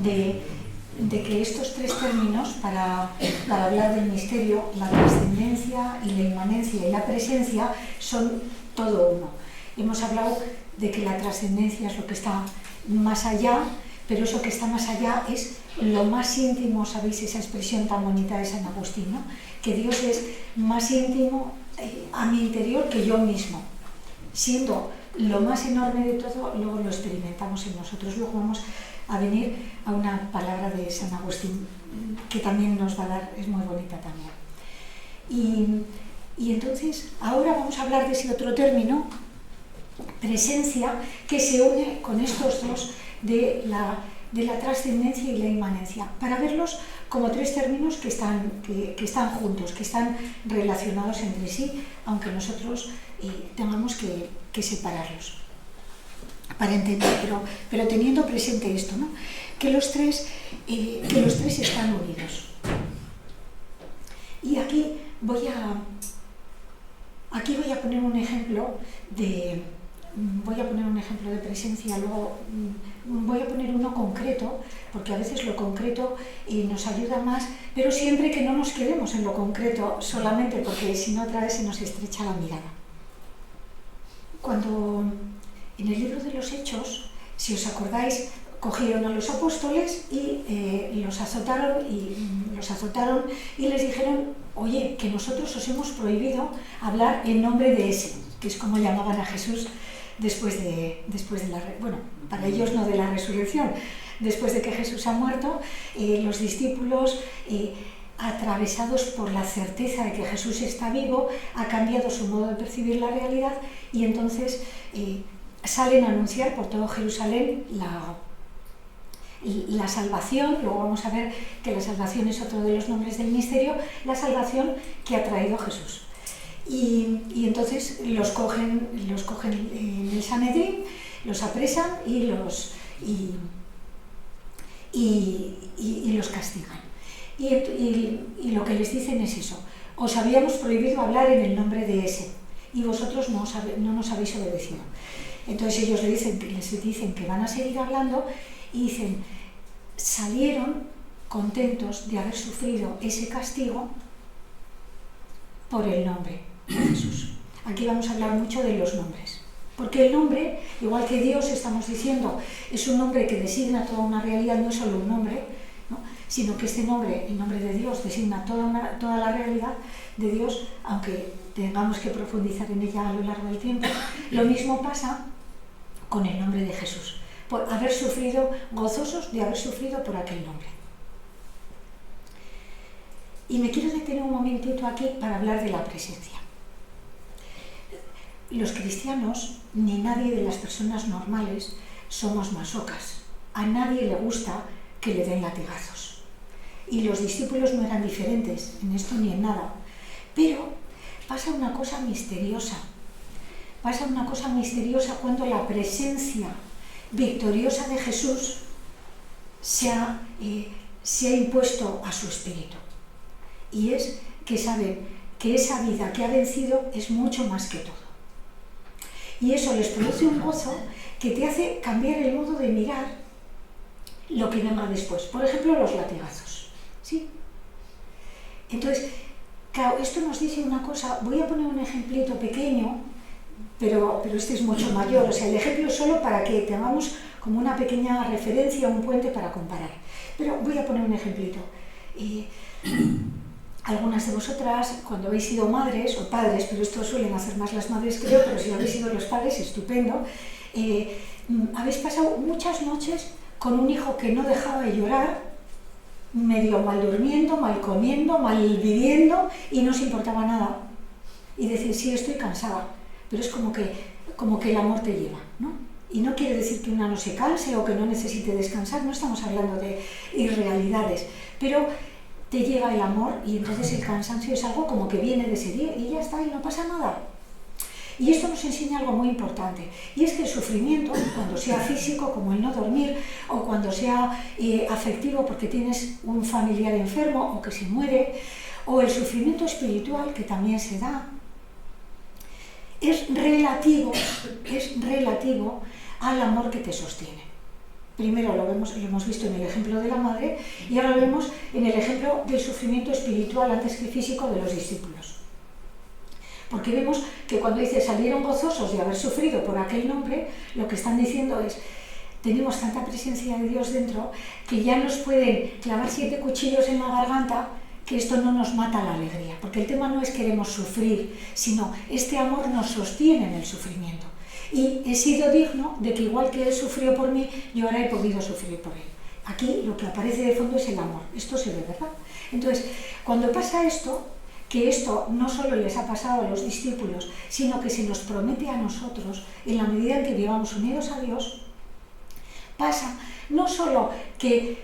de que estos tres términos para hablar del misterio, la trascendencia y la inmanencia y la presencia, son todo uno. Hemos hablado de que la trascendencia es lo que está más allá, pero eso que está más allá es lo más íntimo. ¿Sabéis esa expresión tan bonita de San Agustín, ¿no? Que Dios es más íntimo a mi interior que yo mismo. Siendo lo más enorme de todo, luego lo experimentamos en nosotros. Luego vamos a venir a una palabra de San Agustín que también nos va a dar, es muy bonita también. Y entonces, ahora vamos a hablar de ese otro término, presencia, que se une con estos dos de la trascendencia y la inmanencia, para verlos como tres términos que están juntos, que están relacionados entre sí, aunque nosotros tengamos que separarlos para entender, pero teniendo presente esto, ¿no? que los tres están unidos. Y aquí voy a poner un ejemplo de presencia. Luego voy a poner uno concreto, porque a veces lo concreto nos ayuda más, pero siempre que no nos quedemos en lo concreto solamente, porque si no otra vez se nos estrecha la mirada. Cuando en el libro de los Hechos, si os acordáis, cogieron a los apóstoles y los azotaron y les dijeron: oye, que nosotros os hemos prohibido hablar en nombre de ese, que es como llamaban a Jesús después de la, bueno, para ellos no de la resurrección, después de que Jesús ha muerto, los discípulos, atravesados por la certeza de que Jesús está vivo, ha cambiado su modo de percibir la realidad, y entonces salen a anunciar por todo Jerusalén la salvación. Luego vamos a ver que la salvación es otro de los nombres del misterio, la salvación que ha traído Jesús. Y entonces los cogen en el Sanedrín, los apresan y los castigan. Y lo que les dicen es eso: os habíamos prohibido hablar en el nombre de ese, y vosotros no nos habéis obedecido. Entonces ellos les dicen que van a seguir hablando, y dicen: salieron contentos de haber sufrido ese castigo por el nombre de Jesús. Aquí vamos a hablar mucho de los nombres, porque el nombre, igual que Dios, estamos diciendo, es un nombre que designa toda una realidad, no es solo un nombre, ¿no? Sino que este nombre, el nombre de Dios, designa toda la realidad de Dios, aunque tengamos que profundizar en ella a lo largo del tiempo. Lo mismo pasa con el nombre de Jesús, por haber sufrido, gozosos de haber sufrido por aquel nombre. Y me quiero detener un momentito aquí para hablar de la presencia. Los cristianos, ni nadie de las personas normales, somos masocas. A nadie le gusta que le den latigazos. Y los discípulos no eran diferentes en esto ni en nada. Pero pasa una cosa misteriosa. Pasa una cosa misteriosa cuando la presencia victoriosa de Jesús se ha impuesto a su espíritu. Y es que saben que esa vida que ha vencido es mucho más que todo. Y eso les produce un gozo que te hace cambiar el modo de mirar lo que venga después. Por ejemplo, los latigazos, ¿sí? Entonces, claro, esto nos dice una cosa. Voy a poner un ejemplito pequeño, pero este es mucho mayor. O sea, el ejemplo es solo para que tengamos como una pequeña referencia, un puente para comparar. Pero voy a poner un ejemplito. Algunas de vosotras, cuando habéis sido madres o padres, pero esto suelen hacer más las madres, creo, pero si habéis sido los padres, estupendo, habéis pasado muchas noches con un hijo que no dejaba de llorar, medio mal durmiendo, mal comiendo, mal viviendo, y no os importaba nada. Y decir: sí, estoy cansada, pero es como que el amor te lleva, ¿no? Y no quiere decir que una no se canse o que no necesite descansar, no estamos hablando de irrealidades, pero te llega el amor, y entonces el cansancio es algo como que viene de ese día y ya está, y no pasa nada. Y esto nos enseña algo muy importante, y es que el sufrimiento, cuando sea físico, como el no dormir, o cuando sea afectivo porque tienes un familiar enfermo o que se muere, o el sufrimiento espiritual, que también se da, es relativo al amor que te sostiene. Primero lo hemos visto en el ejemplo de la madre y ahora lo vemos en el ejemplo del sufrimiento espiritual antes que físico de los discípulos. Porque vemos que cuando dice salieron gozosos de haber sufrido por aquel nombre, lo que están diciendo es: tenemos tanta presencia de Dios dentro que ya nos pueden clavar 7 cuchillos en la garganta, que esto no nos mata la alegría. Porque el tema no es queremos sufrir, sino este amor nos sostiene en el sufrimiento. Y he sido digno de que igual que Él sufrió por mí, yo ahora he podido sufrir por Él. Aquí lo que aparece de fondo es el amor. Esto se ve, ¿verdad? Entonces, cuando pasa esto, que esto no solo les ha pasado a los discípulos, sino que se nos promete a nosotros, en la medida en que vivamos unidos a Dios, pasa no solo que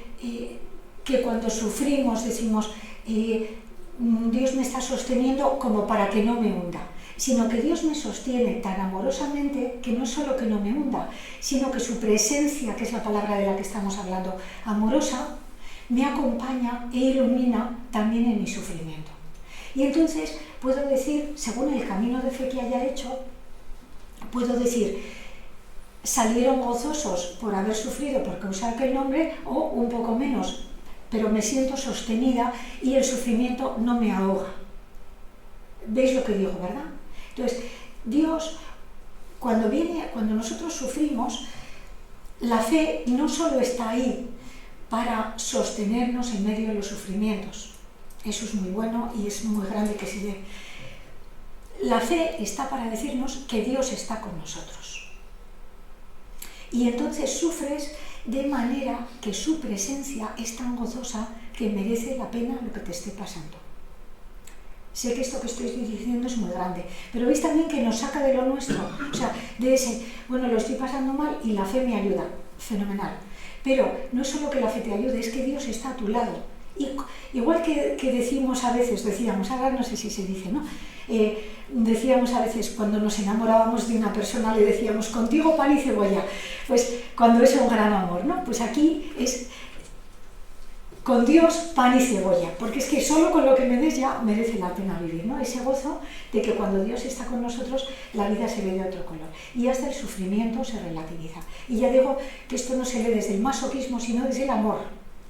cuando sufrimos decimos Dios me está sosteniendo como para que no me hunda, sino que Dios me sostiene tan amorosamente que no solo que no me hunda, sino que su presencia, que es la palabra de la que estamos hablando, amorosa, me acompaña e ilumina también en mi sufrimiento. Y entonces puedo decir, según el camino de fe que haya hecho, puedo decir, salieron gozosos por haber sufrido por causa de aquel nombre, o un poco menos, pero me siento sostenida y el sufrimiento no me ahoga. ¿Veis lo que digo, verdad? Entonces, Dios, cuando nosotros sufrimos, la fe no solo está ahí para sostenernos en medio de los sufrimientos. Eso es muy bueno y es muy grande que se dé. La fe está para decirnos que Dios está con nosotros. Y entonces sufres de manera que su presencia es tan gozosa que merece la pena lo que te esté pasando. Sé que esto que estoy diciendo es muy grande, pero veis también que nos saca de lo nuestro, o sea, de ese, bueno, lo estoy pasando mal y la fe me ayuda, fenomenal. Pero no es solo que la fe te ayude, es que Dios está a tu lado. Y igual que decimos a veces, decíamos, ahora no sé si se dice, ¿no? Decíamos a veces cuando nos enamorábamos de una persona, le decíamos, contigo pan y cebolla, pues cuando es un gran amor, ¿no? Pues aquí es con Dios pan y cebolla, porque es que solo con lo que me des ya merece la pena vivir, ¿no? Ese gozo de que cuando Dios está con nosotros la vida se ve de otro color y hasta el sufrimiento se relativiza. Y ya digo que esto no se ve desde el masoquismo, sino desde el amor.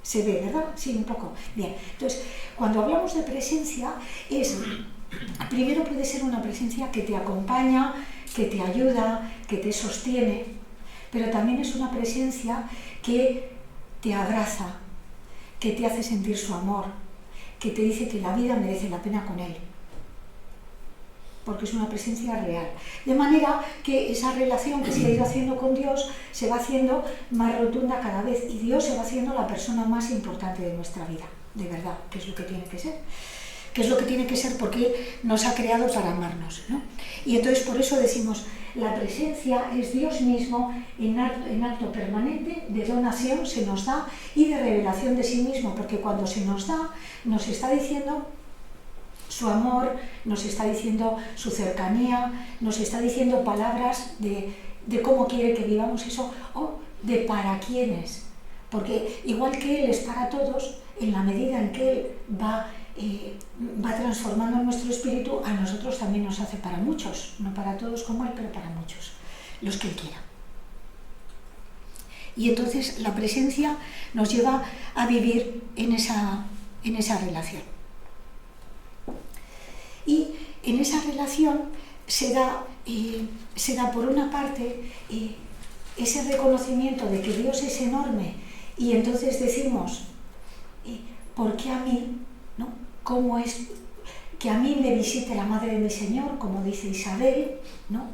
Se ve, ¿verdad? Sí, un poco. Bien, entonces, cuando hablamos de presencia, primero puede ser una presencia que te acompaña, que te ayuda, que te sostiene, pero también es una presencia que te abraza, que te hace sentir su amor, que te dice que la vida merece la pena con Él, porque es una presencia real. De manera que esa relación que se ha ido haciendo con Dios se va haciendo más rotunda cada vez y Dios se va haciendo la persona más importante de nuestra vida, de verdad, que es lo que tiene que ser. Que es lo que tiene que ser porque Él nos ha creado para amarnos, ¿no? Y entonces por eso decimos, la presencia es Dios mismo en acto permanente de donación, se nos da, y de revelación de sí mismo, porque cuando se nos da, nos está diciendo su amor, nos está diciendo su cercanía, nos está diciendo palabras de cómo quiere que vivamos eso, o de para quiénes, porque igual que Él es para todos, en la medida en que Él va transformando nuestro espíritu, a nosotros también nos hace para muchos, no para todos como Él, pero para muchos, los que Él quiera. Y entonces la presencia nos lleva a vivir en esa relación. Y en esa relación se da por una parte ese reconocimiento de que Dios es enorme, y entonces decimos, ¿por qué a mí? ¿No? ¿Cómo es que a mí me visite la madre de mi Señor, como dice Isabel, ¿no?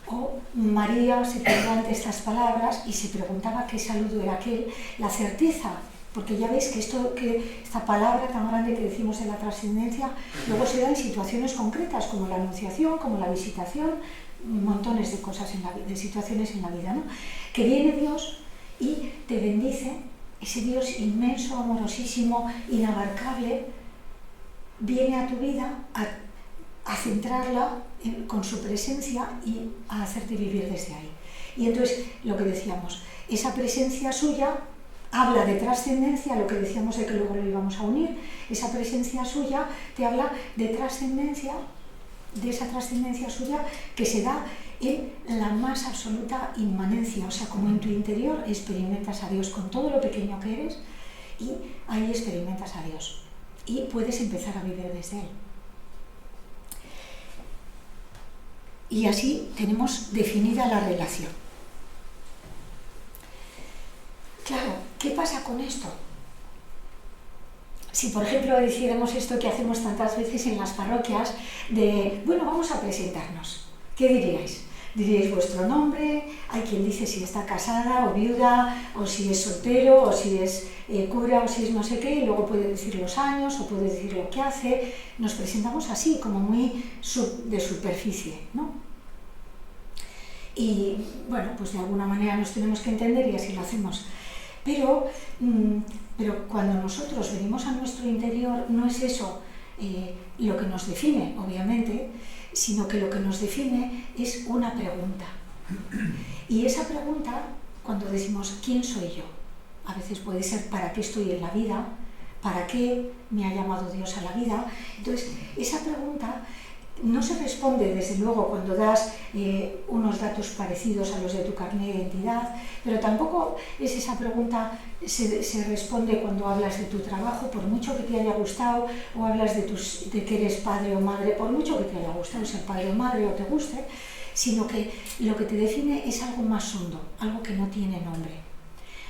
O María se quedó ante estas palabras y se preguntaba qué saludo era aquel, la certeza, porque ya veis que esta palabra tan grande que decimos de la trascendencia luego se da en situaciones concretas, como la anunciación, como la visitación, montones de cosas, de situaciones en la vida, ¿no? Que viene Dios y te bendice, ese Dios inmenso, amorosísimo, inabarcable, viene a tu vida a centrarla con su presencia y a hacerte vivir desde ahí. Y entonces, lo que decíamos, esa presencia suya habla de trascendencia, lo que decíamos de que luego lo íbamos a unir, esa presencia suya te habla de trascendencia, de esa trascendencia suya que se da en la más absoluta inmanencia, o sea, como en tu interior experimentas a Dios con todo lo pequeño que eres y ahí experimentas a Dios y puedes empezar a vivir desde Él. Y así tenemos definida la relación. Claro, ¿qué pasa con esto? Si, por ejemplo, hiciéramos esto que hacemos tantas veces en las parroquias, de, bueno, vamos a presentarnos, ¿qué diríais? Diríais vuestro nombre, hay quien dice si está casada o viuda, o si es soltero, o si es cura, o si es no sé qué, y luego puede decir los años, o puede decir lo que hace. Nos presentamos así, como muy de superficie, ¿no? Y, bueno, pues de alguna manera nos tenemos que entender y así lo hacemos. Pero cuando nosotros venimos a nuestro interior, no es eso lo que nos define, obviamente, sino que lo que nos define es una pregunta. Y esa pregunta, cuando decimos ¿quién soy yo? A veces puede ser ¿para qué estoy en la vida? ¿Para qué me ha llamado Dios a la vida? Entonces, esa pregunta no se responde, desde luego, cuando das unos datos parecidos a los de tu carnet de identidad, pero tampoco es esa pregunta, se responde cuando hablas de tu trabajo, por mucho que te haya gustado, o hablas de que eres padre o madre, por mucho que te haya gustado ser padre o madre o te guste, sino que lo que te define es algo más hondo, algo que no tiene nombre,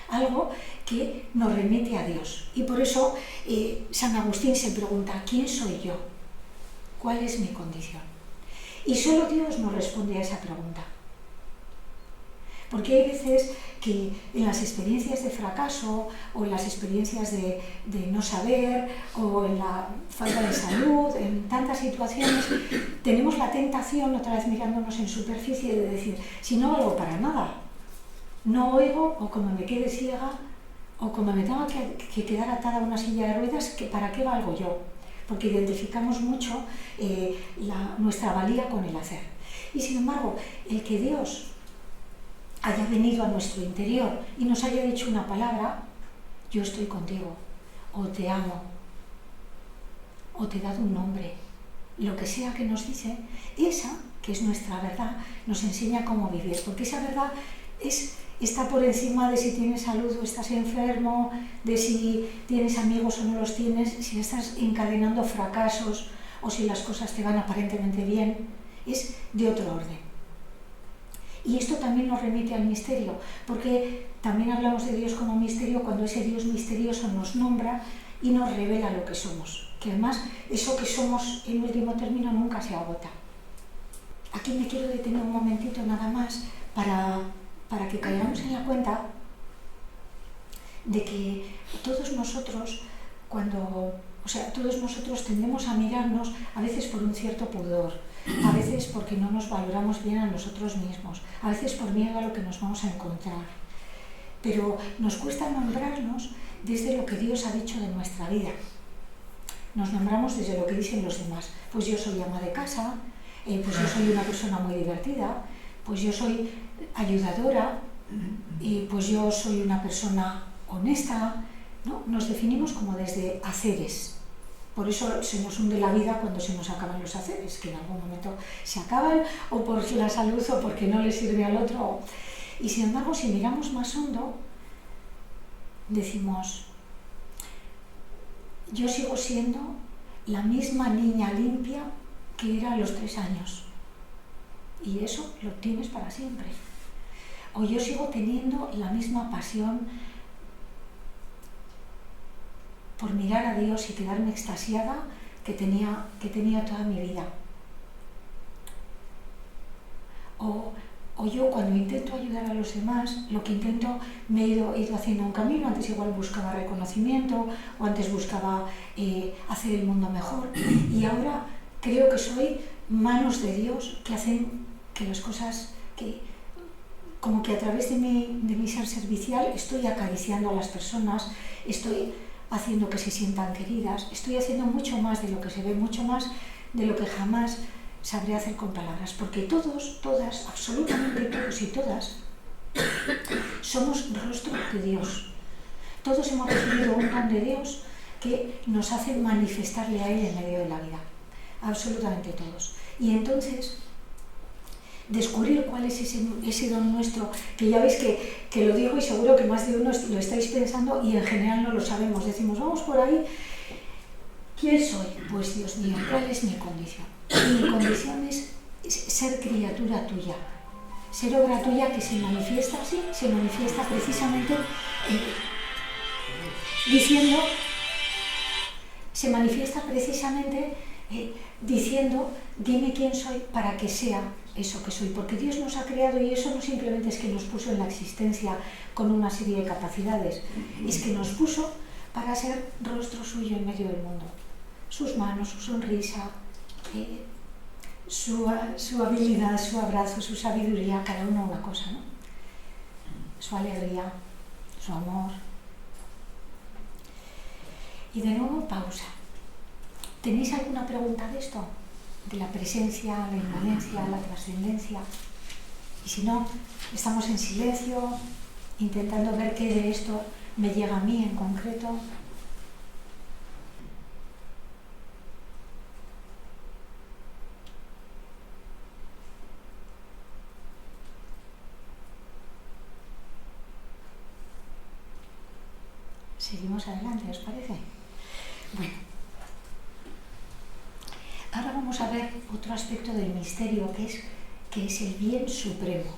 algo que nos remite a Dios. Y por eso San Agustín se pregunta, ¿quién soy yo? ¿Cuál es mi condición? Y solo Dios nos responde a esa pregunta. Porque hay veces que en las experiencias de fracaso o en las experiencias de no saber o en la falta de salud, en tantas situaciones, tenemos la tentación, otra vez mirándonos en superficie, de decir, si no valgo para nada, no oigo o como me quede ciega o como me tenga que quedar atada a una silla de ruedas, ¿para qué valgo yo? Porque identificamos mucho nuestra valía con el hacer. Y sin embargo, el que Dios haya venido a nuestro interior y nos haya dicho una palabra, yo estoy contigo, o te amo, o te he dado un nombre, lo que sea que nos dice, esa, que es nuestra verdad, nos enseña cómo vivir, porque esa verdad está por encima de si tienes salud o estás enfermo, de si tienes amigos o no los tienes, si estás encadenando fracasos o si las cosas te van aparentemente bien, es de otro orden. Y esto también nos remite al misterio, porque también hablamos de Dios como misterio cuando ese Dios misterioso nos nombra y nos revela lo que somos, que además eso que somos en último término nunca se agota. Aquí me quiero detener un momentito nada más para que caigamos en la cuenta de que todos nosotros tendemos a mirarnos a veces por un cierto pudor, a veces porque no nos valoramos bien a nosotros mismos, a veces por miedo a lo que nos vamos a encontrar. Pero nos cuesta nombrarnos desde lo que Dios ha dicho de nuestra vida. Nos nombramos desde lo que dicen los demás. Pues yo soy ama de casa, pues yo soy una persona muy divertida, pues yo soy ayudadora, pues yo soy una persona honesta, ¿no? Nos definimos como desde haceres. Por eso se nos hunde la vida cuando se nos acaban los haceres, que en algún momento se acaban, o por la salud, o porque no le sirve al otro. Y sin embargo, si miramos más hondo, decimos, yo sigo siendo la misma niña limpia que era a los 3 años. Y eso lo tienes para siempre. O yo sigo teniendo la misma pasión por mirar a Dios y quedarme extasiada que tenía toda mi vida. O yo cuando intento ayudar a los demás, lo que intento, me he ido haciendo un camino. Antes igual buscaba reconocimiento, o antes buscaba hacer el mundo mejor. Y ahora creo que soy manos de Dios que hacen que las cosas, como que a través de mi ser servicial estoy acariciando a las personas, estoy haciendo que se sientan queridas, estoy haciendo mucho más de lo que se ve, mucho más de lo que jamás sabré hacer con palabras, porque todos, todas, absolutamente todos y todas, somos rostro de Dios. Todos hemos recibido un don de Dios que nos hace manifestarle a Él en medio de la vida, absolutamente todos. Y entonces descubrir cuál es ese don nuestro, que ya veis que lo digo y seguro que más de uno lo estáis pensando y en general no lo sabemos. Decimos, vamos por ahí, ¿quién soy? Pues Dios mío, ¿cuál es mi condición? Mi condición es ser criatura tuya, ser obra tuya que se manifiesta así, se manifiesta precisamente diciendo, dime quién soy para que sea eso que soy, porque Dios nos ha creado y eso no simplemente es que nos puso en la existencia con una serie de capacidades, es que nos puso para ser rostro suyo en medio del mundo, sus manos, su sonrisa, su habilidad, su abrazo, su sabiduría, cada uno una cosa, ¿no? Su alegría, su amor. Y de nuevo pausa. ¿Tenéis alguna pregunta de esto? De la presencia, la inmanencia, la trascendencia. Y si no, estamos en silencio, intentando ver qué de esto me llega a mí en concreto. Seguimos adelante, ¿os parece? Bueno. Ahora vamos a ver otro aspecto del misterio que es el bien supremo.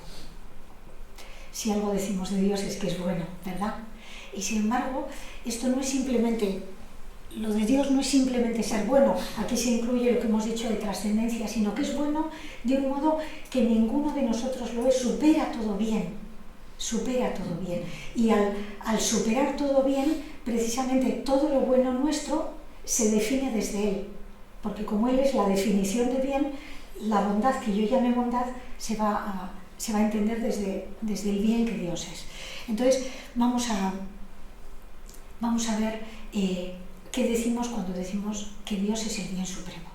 Si algo decimos de Dios es que es bueno, ¿verdad? Y sin embargo, esto no es simplemente, lo de Dios no es simplemente ser bueno, aquí se incluye lo que hemos dicho de trascendencia, sino que es bueno de un modo que ninguno de nosotros lo es, supera todo bien. Y al superar todo bien, precisamente todo lo bueno nuestro se define desde Él. Porque como Él es la definición de bien, la bondad que yo llame bondad se va a entender desde el bien que Dios es. Entonces vamos a ver qué decimos cuando decimos que Dios es el bien supremo.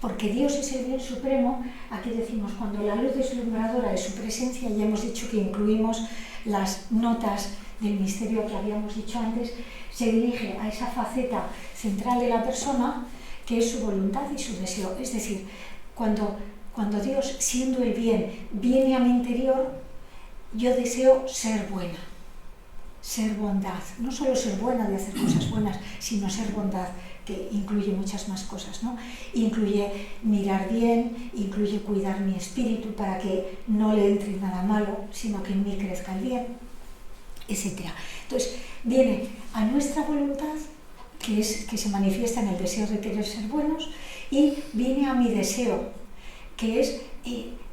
Porque Dios es el bien supremo, aquí decimos, cuando la luz deslumbradora de su presencia, ya hemos dicho que incluimos las notas del misterio que habíamos dicho antes, se dirige a esa faceta central de la persona, que es su voluntad y su deseo. Es decir, cuando Dios, siendo el bien, viene a mi interior, yo deseo ser buena, ser bondad. No solo ser buena de hacer cosas buenas, sino ser bondad, que incluye muchas más cosas, ¿no? Incluye mirar bien, incluye cuidar mi espíritu para que no le entre nada malo, sino que en mí crezca el bien, etc. Entonces, viene a nuestra voluntad, que se manifiesta en el deseo de querer ser buenos, y viene a mi deseo, que es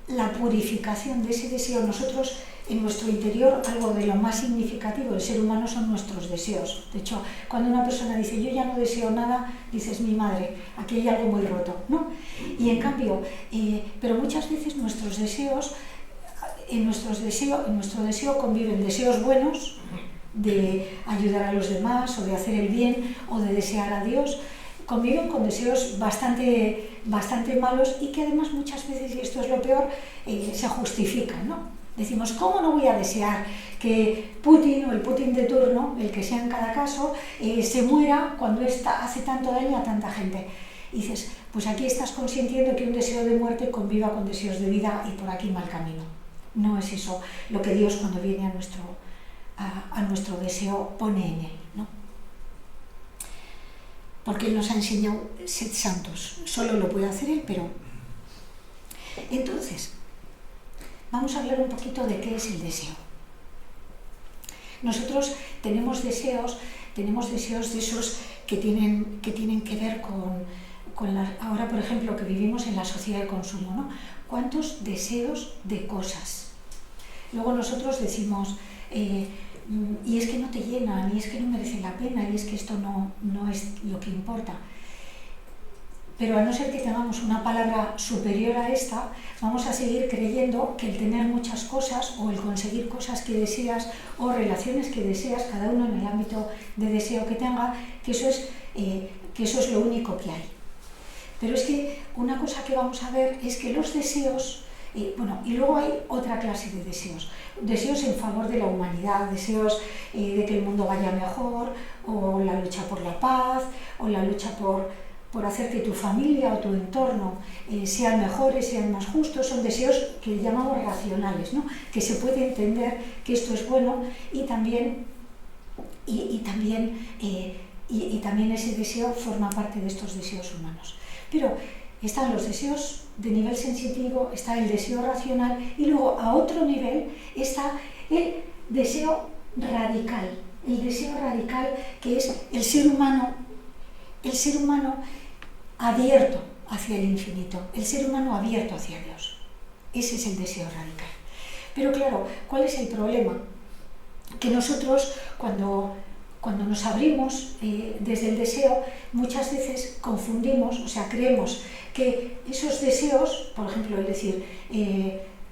la purificación de ese deseo. Nosotros, en nuestro interior, algo de lo más significativo del ser humano son nuestros deseos. De hecho, cuando una persona dice, yo ya no deseo nada, dices, mi madre, aquí hay algo muy roto, ¿no? Y en cambio, pero muchas veces nuestros deseos, en nuestro deseo conviven deseos buenos, de ayudar a los demás, o de hacer el bien, o de desear a Dios, conviven con deseos bastante malos y que además muchas veces, y esto es lo peor, se justifican, ¿no? Decimos, ¿cómo no voy a desear que Putin o el Putin de turno, el que sea en cada caso, se muera cuando hace tanto daño a tanta gente? Y dices, pues aquí estás consintiendo que un deseo de muerte conviva con deseos de vida y por aquí mal camino. No es eso lo que Dios, cuando viene a nuestro deseo, pone en él, ¿no? Porque Él nos ha enseñado sed santos. Solo lo puede hacer Él, pero... Entonces, vamos a hablar un poquito de qué es el deseo. Nosotros tenemos deseos de esos que tienen que ver con ahora, por ejemplo, que vivimos en la sociedad de consumo, ¿no? ¿Cuántos deseos de cosas? Luego nosotros decimos, y es que no te llenan, y es que no merece la pena, y es que esto no es lo que importa. Pero a no ser que tengamos una palabra superior a esta, vamos a seguir creyendo que el tener muchas cosas, o el conseguir cosas que deseas, o relaciones que deseas, cada uno en el ámbito de deseo que tenga, que eso es lo único que hay. Pero es que una cosa que vamos a ver es que los deseos, y luego hay otra clase de deseos en favor de la humanidad, deseos de que el mundo vaya mejor, o la lucha por la paz, o la lucha por por hacer que tu familia o tu entorno sean mejores, sean más justos, son deseos que llamamos racionales, ¿no? Que se puede entender que esto es bueno y también ese deseo forma parte de estos deseos humanos. Pero están los deseos de nivel sensitivo, está el deseo racional y luego a otro nivel está el deseo radical. El deseo radical que es el ser humano abierto hacia el infinito, el ser humano abierto hacia Dios. Ese es el deseo radical. Pero claro, ¿cuál es el problema? Que nosotros cuando nos abrimos desde el deseo, muchas veces confundimos, o sea, creemos que esos deseos, por ejemplo, el decir,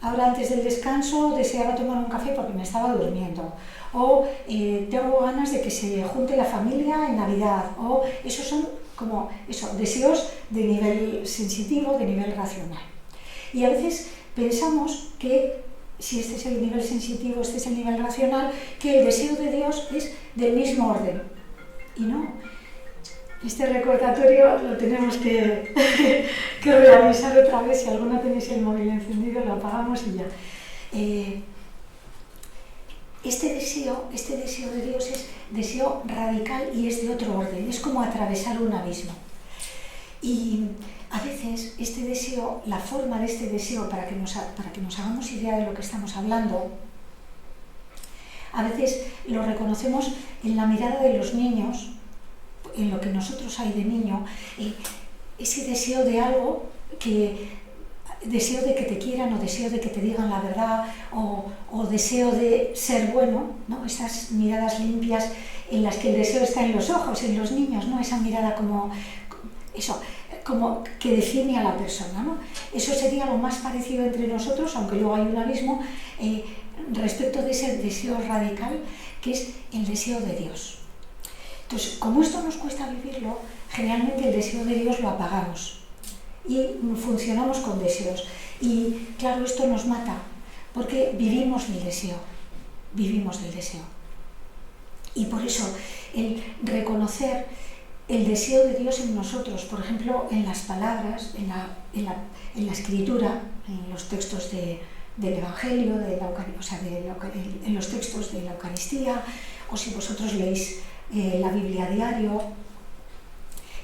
ahora antes del descanso deseaba tomar un café porque me estaba durmiendo, o tengo ganas de que se junte la familia en Navidad, o esos son como deseos de nivel sensitivo, de nivel racional. Y a veces pensamos que si este es el nivel sensitivo, este es el nivel racional, que el deseo de Dios es del mismo orden. Y no. Este recordatorio lo tenemos que realizar otra vez. Si alguna tenéis el móvil encendido, lo apagamos y ya. Este deseo de Dios es deseo radical y es de otro orden. Es como atravesar un abismo. Y a veces este deseo, la forma de este deseo, para que nos hagamos idea de lo que estamos hablando, a veces lo reconocemos en la mirada de los niños, en lo que nosotros hay de niño, ese deseo de algo, deseo de que te quieran o deseo de que te digan la verdad o deseo de ser bueno, ¿no? Esas miradas limpias en las que el deseo está en los ojos, en los niños, ¿no? Esa mirada como que define a la persona, ¿no? Eso sería lo más parecido entre nosotros, aunque luego hay un abismo, respecto de ese deseo radical que es el deseo de Dios. Entonces, como esto nos cuesta vivirlo, generalmente el deseo de Dios lo apagamos y funcionamos con deseos. Y claro, esto nos mata, porque vivimos del deseo. Y por eso, el reconocer el deseo de Dios en nosotros, por ejemplo, en las palabras, en la escritura, en los textos del Evangelio, en los textos de la Eucaristía, o si vosotros leéis la Biblia a diario,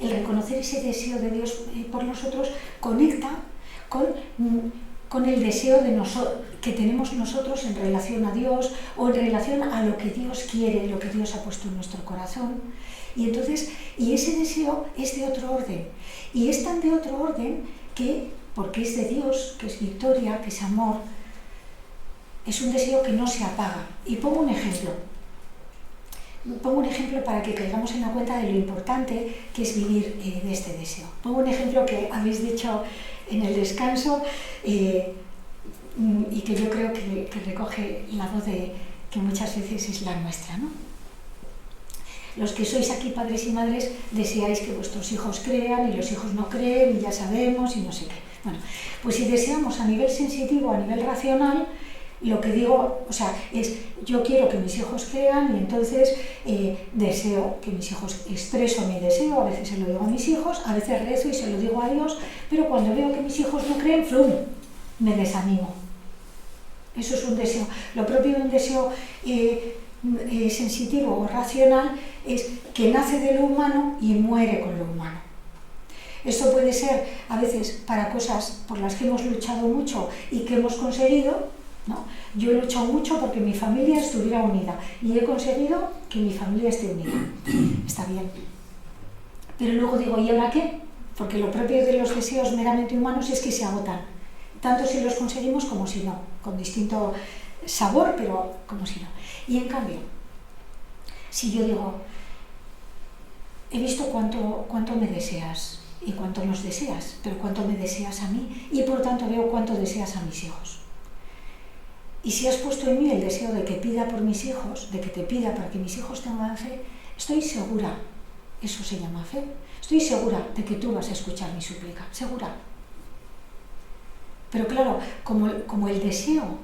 el reconocer ese deseo de Dios por nosotros conecta con el deseo que tenemos nosotros en relación a Dios o en relación a lo que Dios quiere, lo que Dios ha puesto en nuestro corazón. Y ese deseo es de otro orden. Y es tan de otro orden que, porque es de Dios, que es victoria, que es amor, es un deseo que no se apaga. Y pongo un ejemplo para que caigamos en la cuenta de lo importante que es vivir de este deseo. Pongo un ejemplo que habéis dicho en el descanso y que yo creo que recoge la voz que muchas veces es la nuestra, ¿no? Los que sois aquí padres y madres deseáis que vuestros hijos crean y los hijos no creen y ya sabemos y no sé qué. Bueno, pues si deseamos a nivel sensitivo, a nivel racional, lo que digo, es yo quiero que mis hijos crean y entonces deseo que mis hijos, expreso mi deseo, a veces se lo digo a mis hijos, a veces rezo y se lo digo a Dios, pero cuando veo que mis hijos no creen, ¡flum!, me desanimo. Eso es un deseo. Lo propio de un deseo sensitivo o racional es que nace de lo humano y muere con lo humano. Esto puede ser a veces para cosas por las que hemos luchado mucho y que hemos conseguido, ¿no? Yo he luchado mucho porque mi familia estuviera unida y he conseguido que mi familia esté unida. Está bien. Pero luego digo, ¿y ahora qué? Porque lo propio de los deseos meramente humanos es que se agotan, tanto si los conseguimos como si no, con distinto sabor, pero como si no. Y en cambio, si yo digo, he visto cuánto me deseas y cuánto nos deseas, pero cuánto me deseas a mí y por tanto veo cuánto deseas a mis hijos. Y si has puesto en mí el deseo de que pida por mis hijos, de que te pida para que mis hijos tengan fe, estoy segura, eso se llama fe, estoy segura de que tú vas a escuchar mi súplica, segura. Pero claro, como el deseo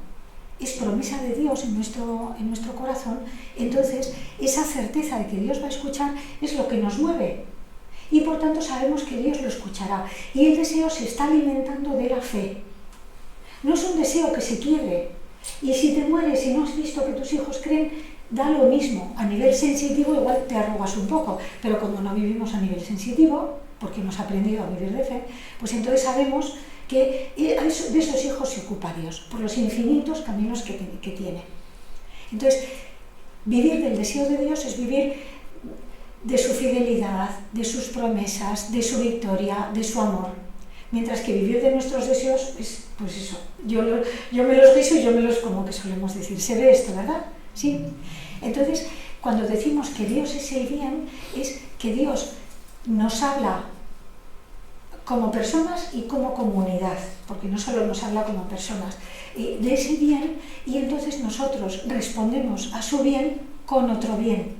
es promesa de Dios en nuestro corazón, entonces esa certeza de que Dios va a escuchar es lo que nos mueve. y por tanto sabemos que Dios lo escuchará. Y el deseo se está alimentando de la fe. No es un deseo que se quiebre. Y si te mueres y no has visto que tus hijos creen, da lo mismo. A nivel sensitivo igual te arrugas un poco, pero como no vivimos a nivel sensitivo, porque hemos aprendido a vivir de fe, pues entonces sabemos que de esos hijos se ocupa Dios, por los infinitos caminos que tiene. Entonces, vivir del deseo de Dios es vivir de su fidelidad, de sus promesas, de su victoria, de su amor. Mientras que vivir de nuestros deseos es, pues eso, yo me los guiso y yo me los como, que solemos decir. Se ve esto, ¿verdad? Sí. Entonces, cuando decimos que Dios es el bien, es que Dios nos habla como personas y como comunidad, porque no solo nos habla como personas, de ese bien, y entonces nosotros respondemos a su bien con otro bien,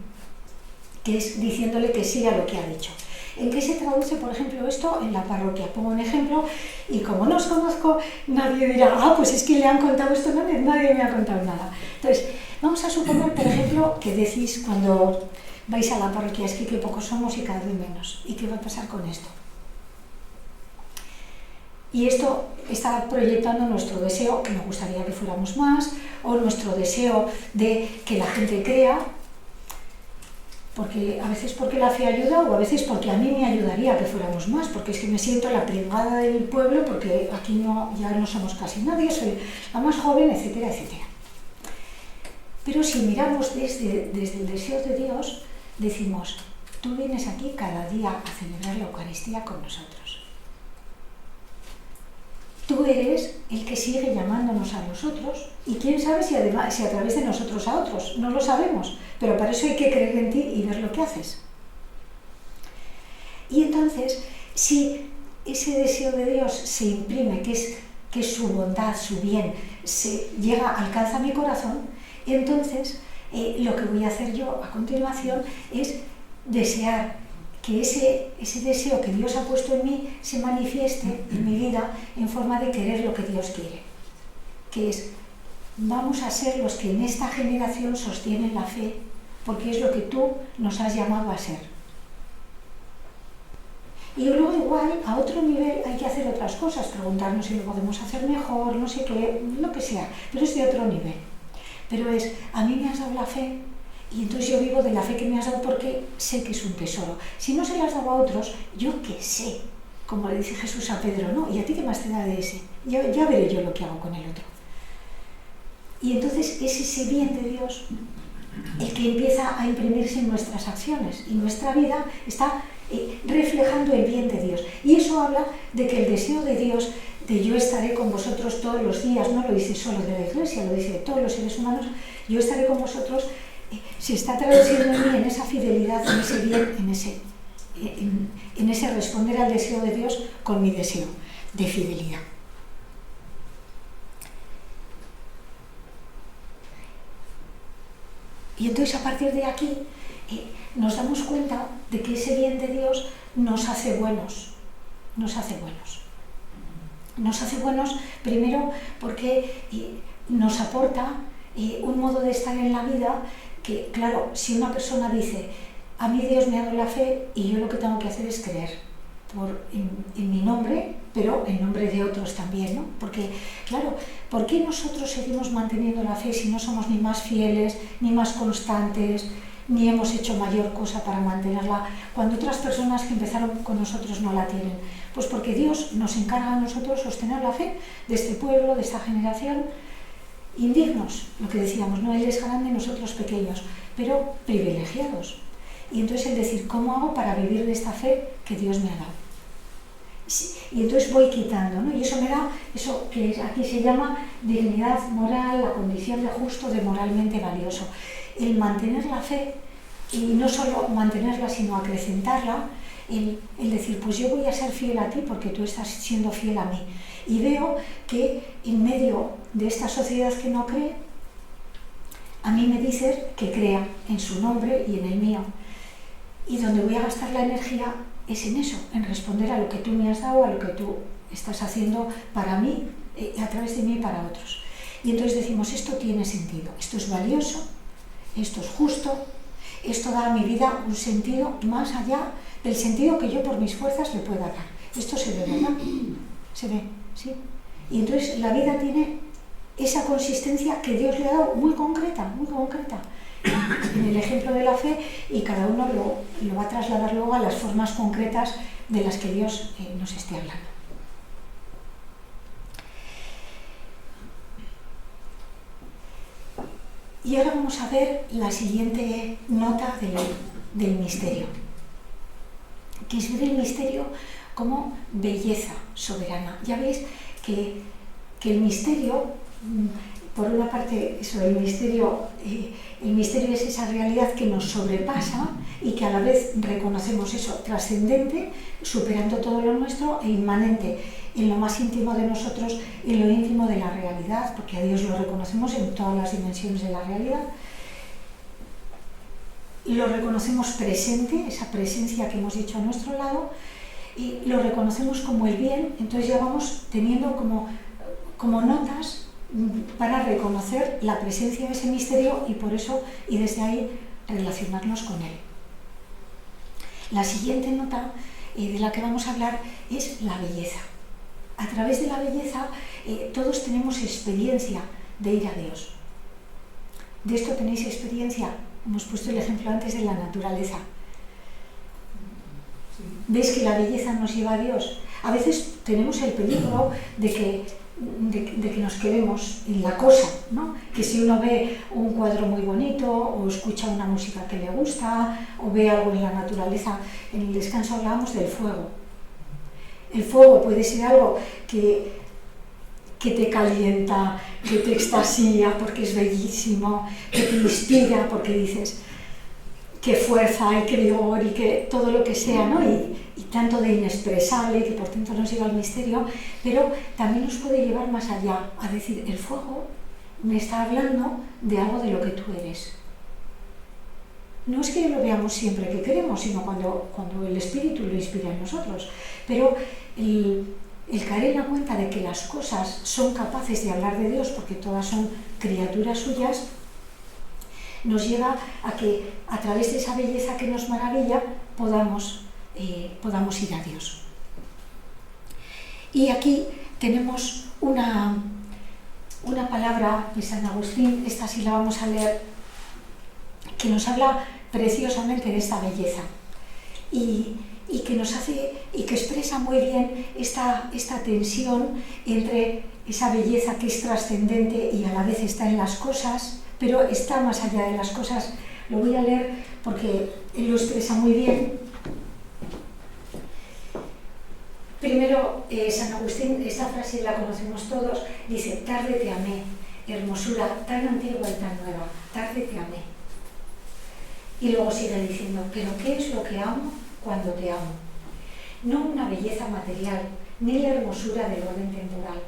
que es diciéndole que sí a lo que ha dicho. ¿En qué se traduce, por ejemplo, esto en la parroquia? Pongo un ejemplo, y como no os conozco, nadie dirá, pues es que le han contado esto, nadie me ha contado nada. Entonces, vamos a suponer, por ejemplo, que decís cuando vais a la parroquia, es que qué pocos somos y cada vez menos. ¿Y qué va a pasar con esto? Y esto está proyectando nuestro deseo, que me gustaría que fuéramos más, o nuestro deseo de que la gente crea, porque a veces porque la fe ayuda, o a veces porque a mí me ayudaría que fuéramos más, porque es que me siento la pringada del pueblo, porque aquí ya no somos casi nadie, soy la más joven, etcétera, etcétera. Pero si miramos desde el deseo de Dios, decimos, tú vienes aquí cada día a celebrar la Eucaristía con nosotros. Tú eres el que sigue llamándonos a nosotros, y quién sabe si a través de nosotros a otros, no lo sabemos, pero para eso hay que creer en ti y ver lo que haces. Y entonces, si ese deseo de Dios se imprime, que es su bondad, su bien, alcanza mi corazón, entonces lo que voy a hacer yo a continuación es desear que ese deseo que Dios ha puesto en mí se manifieste en mi vida en forma de querer lo que Dios quiere, que es, vamos a ser los que en esta generación sostienen la fe, porque es lo que tú nos has llamado a ser. Y luego igual, a otro nivel, hay que hacer otras cosas, preguntarnos si lo podemos hacer mejor, no sé qué, lo que sea, pero es de otro nivel. Pero a mí me has dado la fe, y entonces yo vivo de la fe que me has dado porque sé que es un tesoro. Si no se la has dado a otros, yo qué sé, como le dice Jesús a Pedro, ¿no? ¿Y a ti qué más te da de ese? Ya veré yo lo que hago con el otro. Y entonces es ese bien de Dios el que empieza a imprimirse en nuestras acciones, y nuestra vida está reflejando el bien de Dios. Y eso habla de que el deseo de Dios, de yo estaré con vosotros todos los días, no lo dice solo de la Iglesia, lo dice de todos los seres humanos, yo estaré con vosotros, se está traduciendo en mí en esa fidelidad, en ese bien, en ese responder al deseo de Dios con mi deseo de fidelidad. Y entonces a partir de aquí nos damos cuenta de que ese bien de Dios nos hace buenos. Nos hace buenos primero porque nos aporta un modo de estar en la vida que, claro, si una persona dice, a mí Dios me ha dado la fe y yo lo que tengo que hacer es creer en mi nombre, pero en nombre de otros también, ¿no? Porque, claro, ¿por qué nosotros seguimos manteniendo la fe si no somos ni más fieles, ni más constantes, ni hemos hecho mayor cosa para mantenerla, cuando otras personas que empezaron con nosotros no la tienen? Pues porque Dios nos encarga a nosotros sostener la fe de este pueblo, de esta generación, indignos, lo que decíamos, no, Él es grande, nosotros pequeños, pero privilegiados. Y entonces el decir, ¿cómo hago para vivir de esta fe que Dios me ha dado? Y entonces voy quitando, ¿no? Y eso me da, eso que aquí se llama dignidad moral, la condición de justo, de moralmente valioso. El mantener la fe, y no solo mantenerla, sino acrecentarla, el decir, pues yo voy a ser fiel a ti porque tú estás siendo fiel a mí. Y veo que en medio de esta sociedad que no cree, a mí me dice que crea en su nombre y en el mío. Y donde voy a gastar la energía es en eso, en responder a lo que tú me has dado, a lo que tú estás haciendo para mí, a través de mí y para otros. Y entonces decimos, esto tiene sentido, esto es valioso, esto es justo, esto da a mi vida un sentido más allá del sentido que yo por mis fuerzas le pueda dar. Esto se ve, ¿verdad? Se ve, ¿sí? Y entonces la vida tiene esa consistencia que Dios le ha dado muy concreta, en el ejemplo de la fe, y cada uno lo va a trasladar luego a las formas concretas de las que Dios nos esté hablando. Y ahora vamos a ver la siguiente nota del misterio, que es ver el misterio como belleza soberana. Ya veis que el misterio, por una parte, el misterio es esa realidad que nos sobrepasa y que a la vez reconocemos eso, trascendente, superando todo lo nuestro e inmanente en lo más íntimo de nosotros, en lo íntimo de la realidad, porque a Dios lo reconocemos en todas las dimensiones de la realidad. Lo reconocemos presente, esa presencia que hemos dicho a nuestro lado, y lo reconocemos como el bien. Entonces ya vamos teniendo como notas para reconocer la presencia de ese misterio y por eso, y desde ahí, relacionarnos con él. La siguiente nota de la que vamos a hablar es la belleza. A través de la belleza todos tenemos experiencia de ir a Dios. De esto tenéis experiencia. Hemos puesto el ejemplo antes de la naturaleza. ¿Veis que la belleza nos lleva a Dios? A veces tenemos el peligro de que nos quedemos en la cosa, ¿no? Que si uno ve un cuadro muy bonito o escucha una música que le gusta o ve algo en la naturaleza. En el descanso hablábamos del fuego. El fuego puede ser algo que te calienta, que te extasía porque es bellísimo, que te inspira porque dices qué fuerza y qué vigor y que todo lo que sea, ¿no? Y tanto de inexpresable que por tanto nos lleva al misterio, pero también nos puede llevar más allá, a decir, el fuego me está hablando de algo de lo que tú eres. No es que lo veamos siempre que queremos, sino cuando el Espíritu lo inspira en nosotros, pero el caer en la cuenta de que las cosas son capaces de hablar de Dios porque todas son criaturas suyas, nos lleva a que a través de esa belleza que nos maravilla podamos ir a Dios. Y aquí tenemos una palabra de San Agustín, esta sí la vamos a leer, que nos habla preciosamente de esta belleza y que nos hace y que expresa muy bien esta tensión entre esa belleza que es trascendente y a la vez está en las cosas, pero está más allá de las cosas. Lo voy a leer porque él lo expresa muy bien. Primero, San Agustín, esta frase la conocemos todos, dice: tarde te amé, hermosura tan antigua y tan nueva, tarde te amé. Y luego sigue diciendo: pero ¿qué es lo que amo cuando te amo? No una belleza material, ni la hermosura del orden temporal.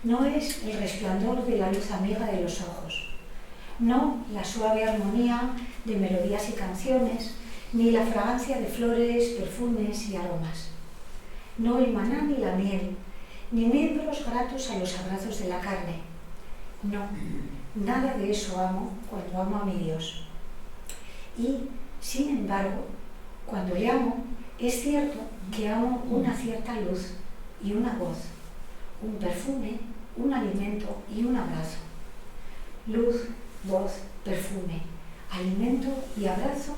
No es el resplandor de la luz amiga de los ojos. No la suave armonía de melodías y canciones, ni la fragancia de flores, perfumes y aromas. No el maná ni la miel, ni miembros gratos a los abrazos de la carne. No, nada de eso amo cuando amo a mi Dios. Y, sin embargo, cuando le amo, es cierto que amo una cierta luz y una voz, un perfume, un alimento y un abrazo. Luz, voz, perfume, alimento y abrazo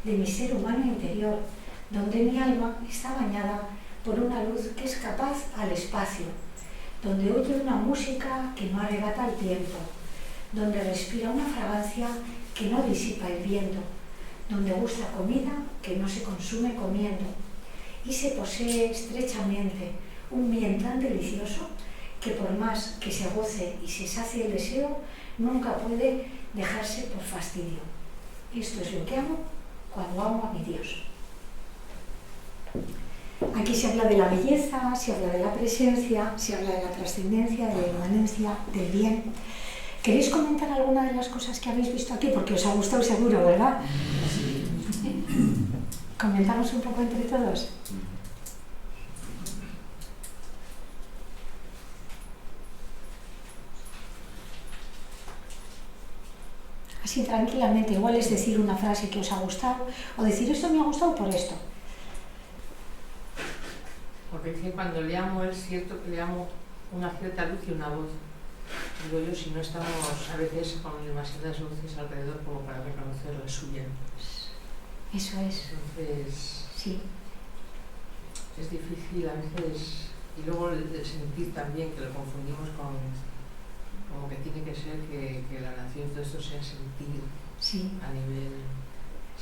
de mi ser humano interior, donde mi alma está bañada por una luz que es capaz al espacio, donde oye una música que no arrebata el tiempo, donde respira una fragancia que no disipa el viento, donde gusta comida que no se consume comiendo, y se posee estrechamente un bien tan delicioso que por más que se goce y se sacie el deseo, nunca puede dejarse por fastidio. Esto es lo que amo cuando amo a mi Dios. Aquí se habla de la belleza, se habla de la presencia, se habla de la trascendencia, de la inmanencia, del bien. ¿Queréis comentar alguna de las cosas que habéis visto aquí? Porque os ha gustado seguro, ¿verdad? ¿Comentamos un poco entre todos? así tranquilamente. Igual es decir una frase que os ha gustado, o decir esto me ha gustado por esto. Porque es que cuando le amo es cierto que le amo una cierta luz y una voz. Digo yo, si no estamos a veces con demasiadas luces alrededor como para reconocer la suya. Eso es. Entonces, sí. Es difícil a veces, y luego el sentir también, que lo confundimos con como que tiene que ser que la oración y todo esto sea sentir sí. a nivel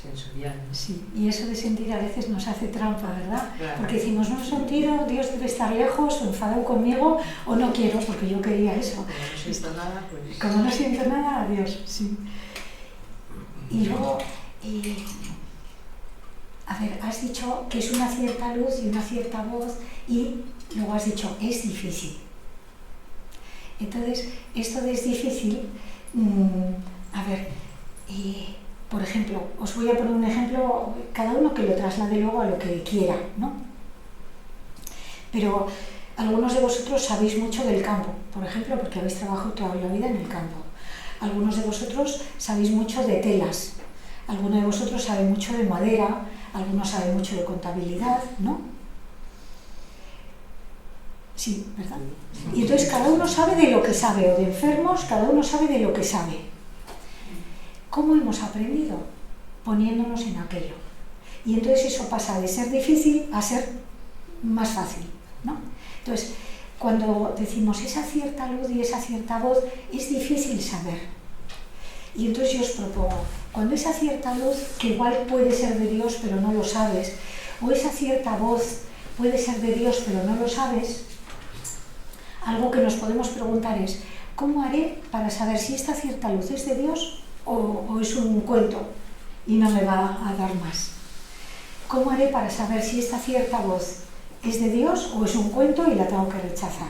sensorial. Sí, y eso de sentir a veces nos hace trampa, ¿verdad? Claro. Porque decimos, no he sentido, Dios debe estar lejos, o enfadado conmigo, o no quiero, porque yo quería eso. Como no siento nada, pues... Como no siento nada, Dios, sí. Y luego, a ver, has dicho que es una cierta luz y una cierta voz, y luego has dicho, es difícil. Entonces, esto de es difícil, a ver, por ejemplo, os voy a poner un ejemplo, cada uno que lo traslade luego a lo que quiera, ¿no? Pero algunos de vosotros sabéis mucho del campo, por ejemplo, porque habéis trabajado toda la vida en el campo. Algunos de vosotros sabéis mucho de telas, algunos de vosotros saben mucho de madera, algunos saben mucho de contabilidad, ¿no? Sí, ¿verdad? Y entonces cada uno sabe de lo que sabe, o de enfermos, cada uno sabe de lo que sabe. ¿Cómo hemos aprendido? Poniéndonos en aquello. Y entonces eso pasa de ser difícil a ser más fácil, ¿no? Entonces, cuando decimos esa cierta luz y esa cierta voz, es difícil saber. Y entonces yo os propongo, cuando esa cierta luz, que igual puede ser de Dios pero no lo sabes, o esa cierta voz puede ser de Dios pero no lo sabes, algo que nos podemos preguntar es, ¿cómo haré para saber si esta cierta luz es de Dios o es un cuento y no me va a dar más? ¿Cómo haré para saber si esta cierta voz es de Dios o es un cuento y la tengo que rechazar?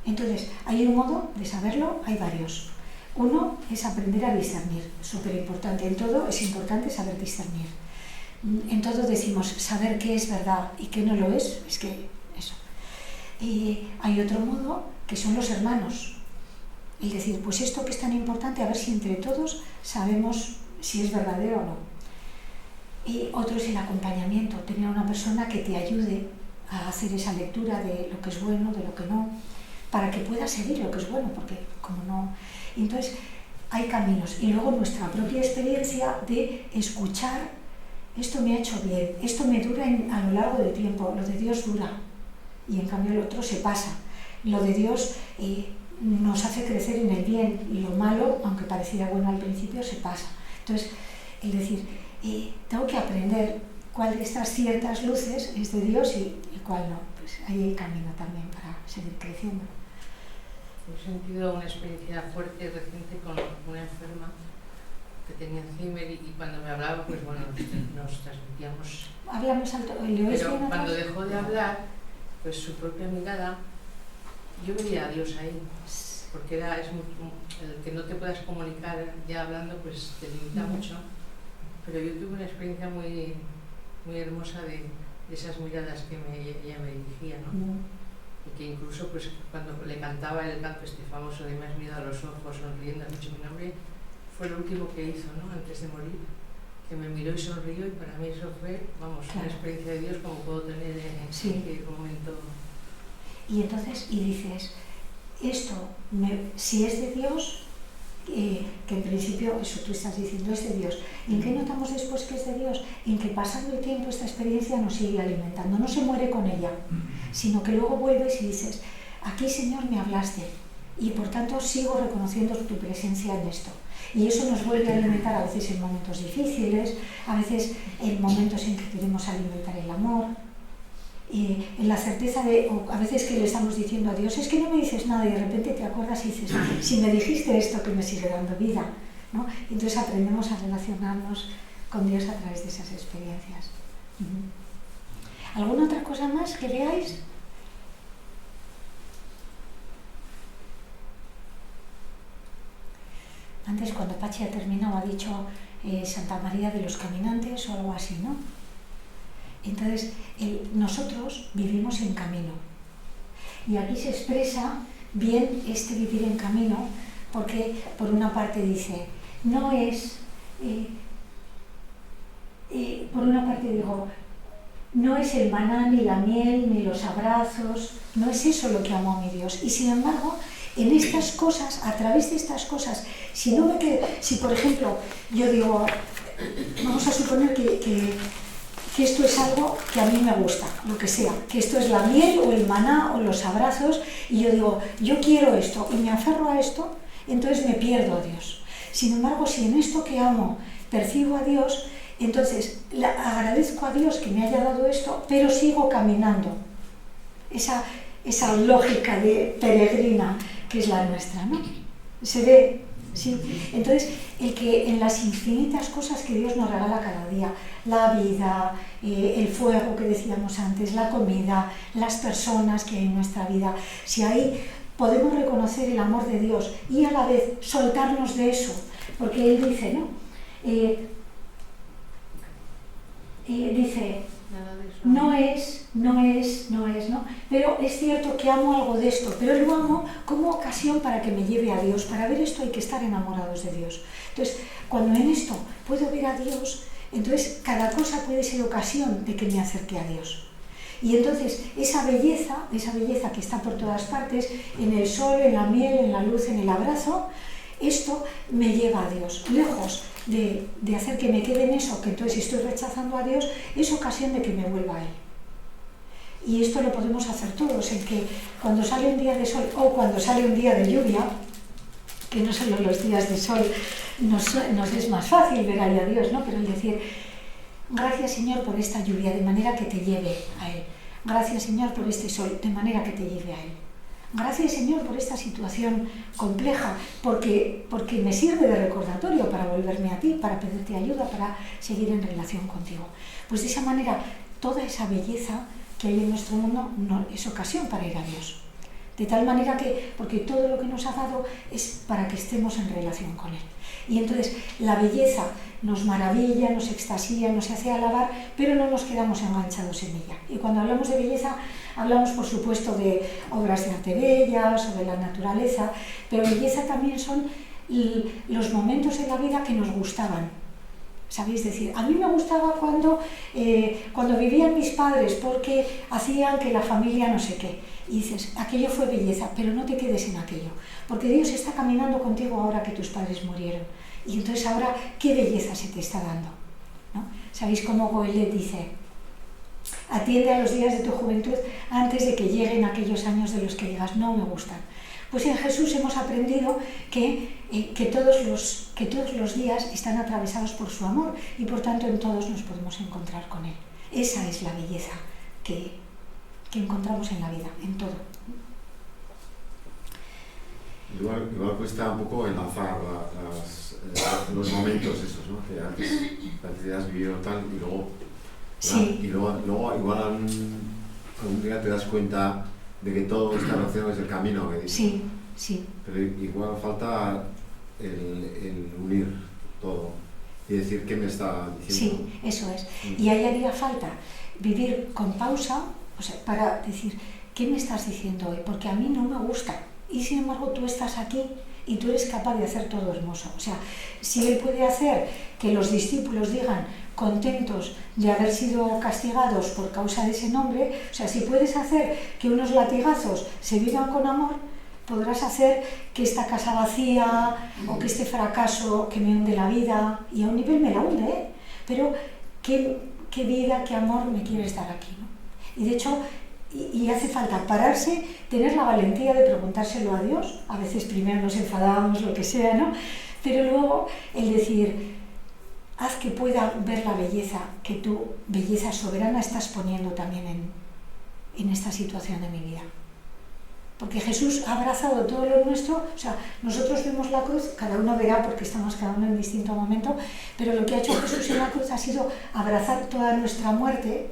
Entonces, hay un modo de saberlo, hay varios. Uno es aprender a discernir, súper importante. En todo es importante saber discernir. En todo decimos saber qué es verdad y qué no lo es que eso. Y hay otro modo que son los hermanos. Es decir, pues esto que es tan importante, a ver si entre todos sabemos si es verdadero o no. Y otro es el acompañamiento, tener una persona que te ayude a hacer esa lectura de lo que es bueno, de lo que no, para que puedas seguir lo que es bueno, porque como no... Entonces, hay caminos. Y luego nuestra propia experiencia de escuchar, esto me ha hecho bien, esto me dura a lo largo del tiempo, lo de Dios dura, y en cambio el otro se pasa. Lo de Dios nos hace crecer en el bien, y lo malo, aunque pareciera bueno al principio, se pasa. Entonces, el decir, tengo que aprender cuál de estas ciertas luces es de Dios y cuál no. Pues ahí hay camino también para seguir creciendo. He sentido una experiencia fuerte y reciente con una enferma que tenía Alzheimer y cuando me hablaba, pues bueno, nos transmitíamos. Hablamos alto, ¿le oís bien? Pero cuando dejó de hablar, pues su propia mirada, yo veía a Dios ahí, porque es el que no te puedas comunicar ya hablando, pues te limita mucho. Pero yo tuve una experiencia muy, muy hermosa de esas miradas que ella me dirigía, ¿no? Y que incluso pues cuando le cantaba el canto este famoso de me has mirado a los ojos sonriendo, has dicho mi nombre, fue lo último que hizo, ¿no? Antes de morir, que me miró y sonrió, y para mí eso fue, vamos, una experiencia de Dios como puedo tener en cualquier momento. Y entonces, y dices, esto, si es de Dios, que en principio, eso tú estás diciendo, es de Dios. ¿En qué notamos después que es de Dios? En que pasando el tiempo esta experiencia nos sigue alimentando, no se muere con ella, sino que luego vuelves y dices, aquí Señor me hablaste, y por tanto sigo reconociendo tu presencia en esto. Y eso nos vuelve a alimentar a veces en momentos difíciles, a veces en momentos en que queremos alimentar el amor, y en la certeza de, o a veces que le estamos diciendo a Dios, es que no me dices nada, y de repente te acuerdas y dices, si me dijiste esto que me sigue dando vida, ¿no? Entonces aprendemos a relacionarnos con Dios a través de esas experiencias. ¿Alguna otra cosa más que veáis? Antes, cuando Pachi ha terminado, ha dicho Santa María de los Caminantes o algo así, ¿no? Entonces, nosotros vivimos en camino. Y aquí se expresa bien este vivir en camino, porque por una parte dice, no es, por una parte digo, no es el maná, ni la miel, ni los abrazos, no es eso lo que amo a mi Dios. Y sin embargo, en estas cosas, a través de estas cosas, si por ejemplo, yo digo, vamos a suponer que esto es algo que a mí me gusta, lo que sea, que esto es la miel o el maná o los abrazos, y yo digo, yo quiero esto, y me aferro a esto, entonces me pierdo a Dios. Sin embargo, si en esto que amo percibo a Dios, entonces agradezco a Dios que me haya dado esto, pero sigo caminando. Esa lógica de peregrina que es la nuestra, ¿no? Se ve, ¿sí? Entonces, el que en las infinitas cosas que Dios nos regala cada día, la vida, el fuego que decíamos antes, la comida, las personas que hay en nuestra vida, si ahí podemos reconocer el amor de Dios y a la vez soltarnos de eso, porque Él dice, ¿no? Dice, no es, ¿no? Pero es cierto que amo algo de esto, pero lo amo como ocasión para que me lleve a Dios. Para ver esto hay que estar enamorados de Dios. Entonces, cuando en esto puedo ver a Dios, entonces cada cosa puede ser ocasión de que me acerque a Dios. Y entonces esa belleza que está por todas partes, en el sol, en la miel, en la luz, en el abrazo, esto me lleva a Dios, lejos de hacer que me quede en eso, que entonces estoy rechazando a Dios, es ocasión de que me vuelva a Él. Y esto lo podemos hacer todos, en que cuando sale un día de sol o cuando sale un día de lluvia, que no solo los días de sol nos es más fácil ver ahí a Dios, ¿no? Pero el decir, gracias Señor por esta lluvia, de manera que te lleve a Él. Gracias Señor por este sol, de manera que te lleve a Él. Gracias Señor por esta situación compleja, porque me sirve de recordatorio para volverme a ti, para pedirte ayuda, para seguir en relación contigo. Pues de esa manera, toda esa belleza que hay en nuestro mundo no es ocasión para ir a Dios. De tal manera que, porque todo lo que nos ha dado es para que estemos en relación con Él. Y entonces la belleza nos maravilla, nos extasía, nos hace alabar, pero no nos quedamos enganchados en ella. Y cuando hablamos de belleza, hablamos por supuesto de obras de arte bellas o de la naturaleza, pero belleza también son los momentos en la vida que nos gustaban. ¿Sabéis? Decir, a mí me gustaba cuando vivían mis padres porque hacían que la familia no sé qué. Y dices, aquello fue belleza, pero no te quedes en aquello, porque Dios está caminando contigo ahora que tus padres murieron. Y entonces ahora, ¿qué belleza se te está dando? ¿No? ¿Sabéis cómo Goelet dice? Atiende a los días de tu juventud antes de que lleguen aquellos años de los que digas, no me gustan. Pues en Jesús hemos aprendido que todos los días están atravesados por su amor y por tanto en todos nos podemos encontrar con Él. Esa es la belleza que encontramos en la vida, en todo. Igual cuesta un poco enlazar los momentos esos, ¿no? Que antes has vivido tal y luego, sí. Y luego igual algún día te das cuenta de que todo está relacionado desde el camino que dices. Sí. Pero igual falta el unir todo y decir qué me está diciendo. Sí, eso es. Y ahí haría falta vivir con pausa, o sea, para decir, ¿qué me estás diciendo hoy? Porque a mí no me gusta. Y sin embargo tú estás aquí y tú eres capaz de hacer todo hermoso. O sea, si Él puede hacer que los discípulos digan contentos de haber sido castigados por causa de ese nombre, o sea, si puedes hacer que unos latigazos se vivan con amor, podrás hacer que esta casa vacía o que este fracaso que me hunde la vida, y a un nivel me la hunde, pero qué vida, qué amor me quieres dar aquí, ¿no? Y de hecho, y hace falta pararse, tener la valentía de preguntárselo a Dios. A veces primero nos enfadamos, lo que sea, ¿no? Pero luego el decir, haz que pueda ver la belleza que tu belleza soberana estás poniendo también en esta situación de mi vida. Porque Jesús ha abrazado todo lo nuestro, o sea, nosotros vemos la cruz, cada uno verá porque estamos cada uno en distinto momento, pero lo que ha hecho Jesús en la cruz ha sido abrazar toda nuestra muerte,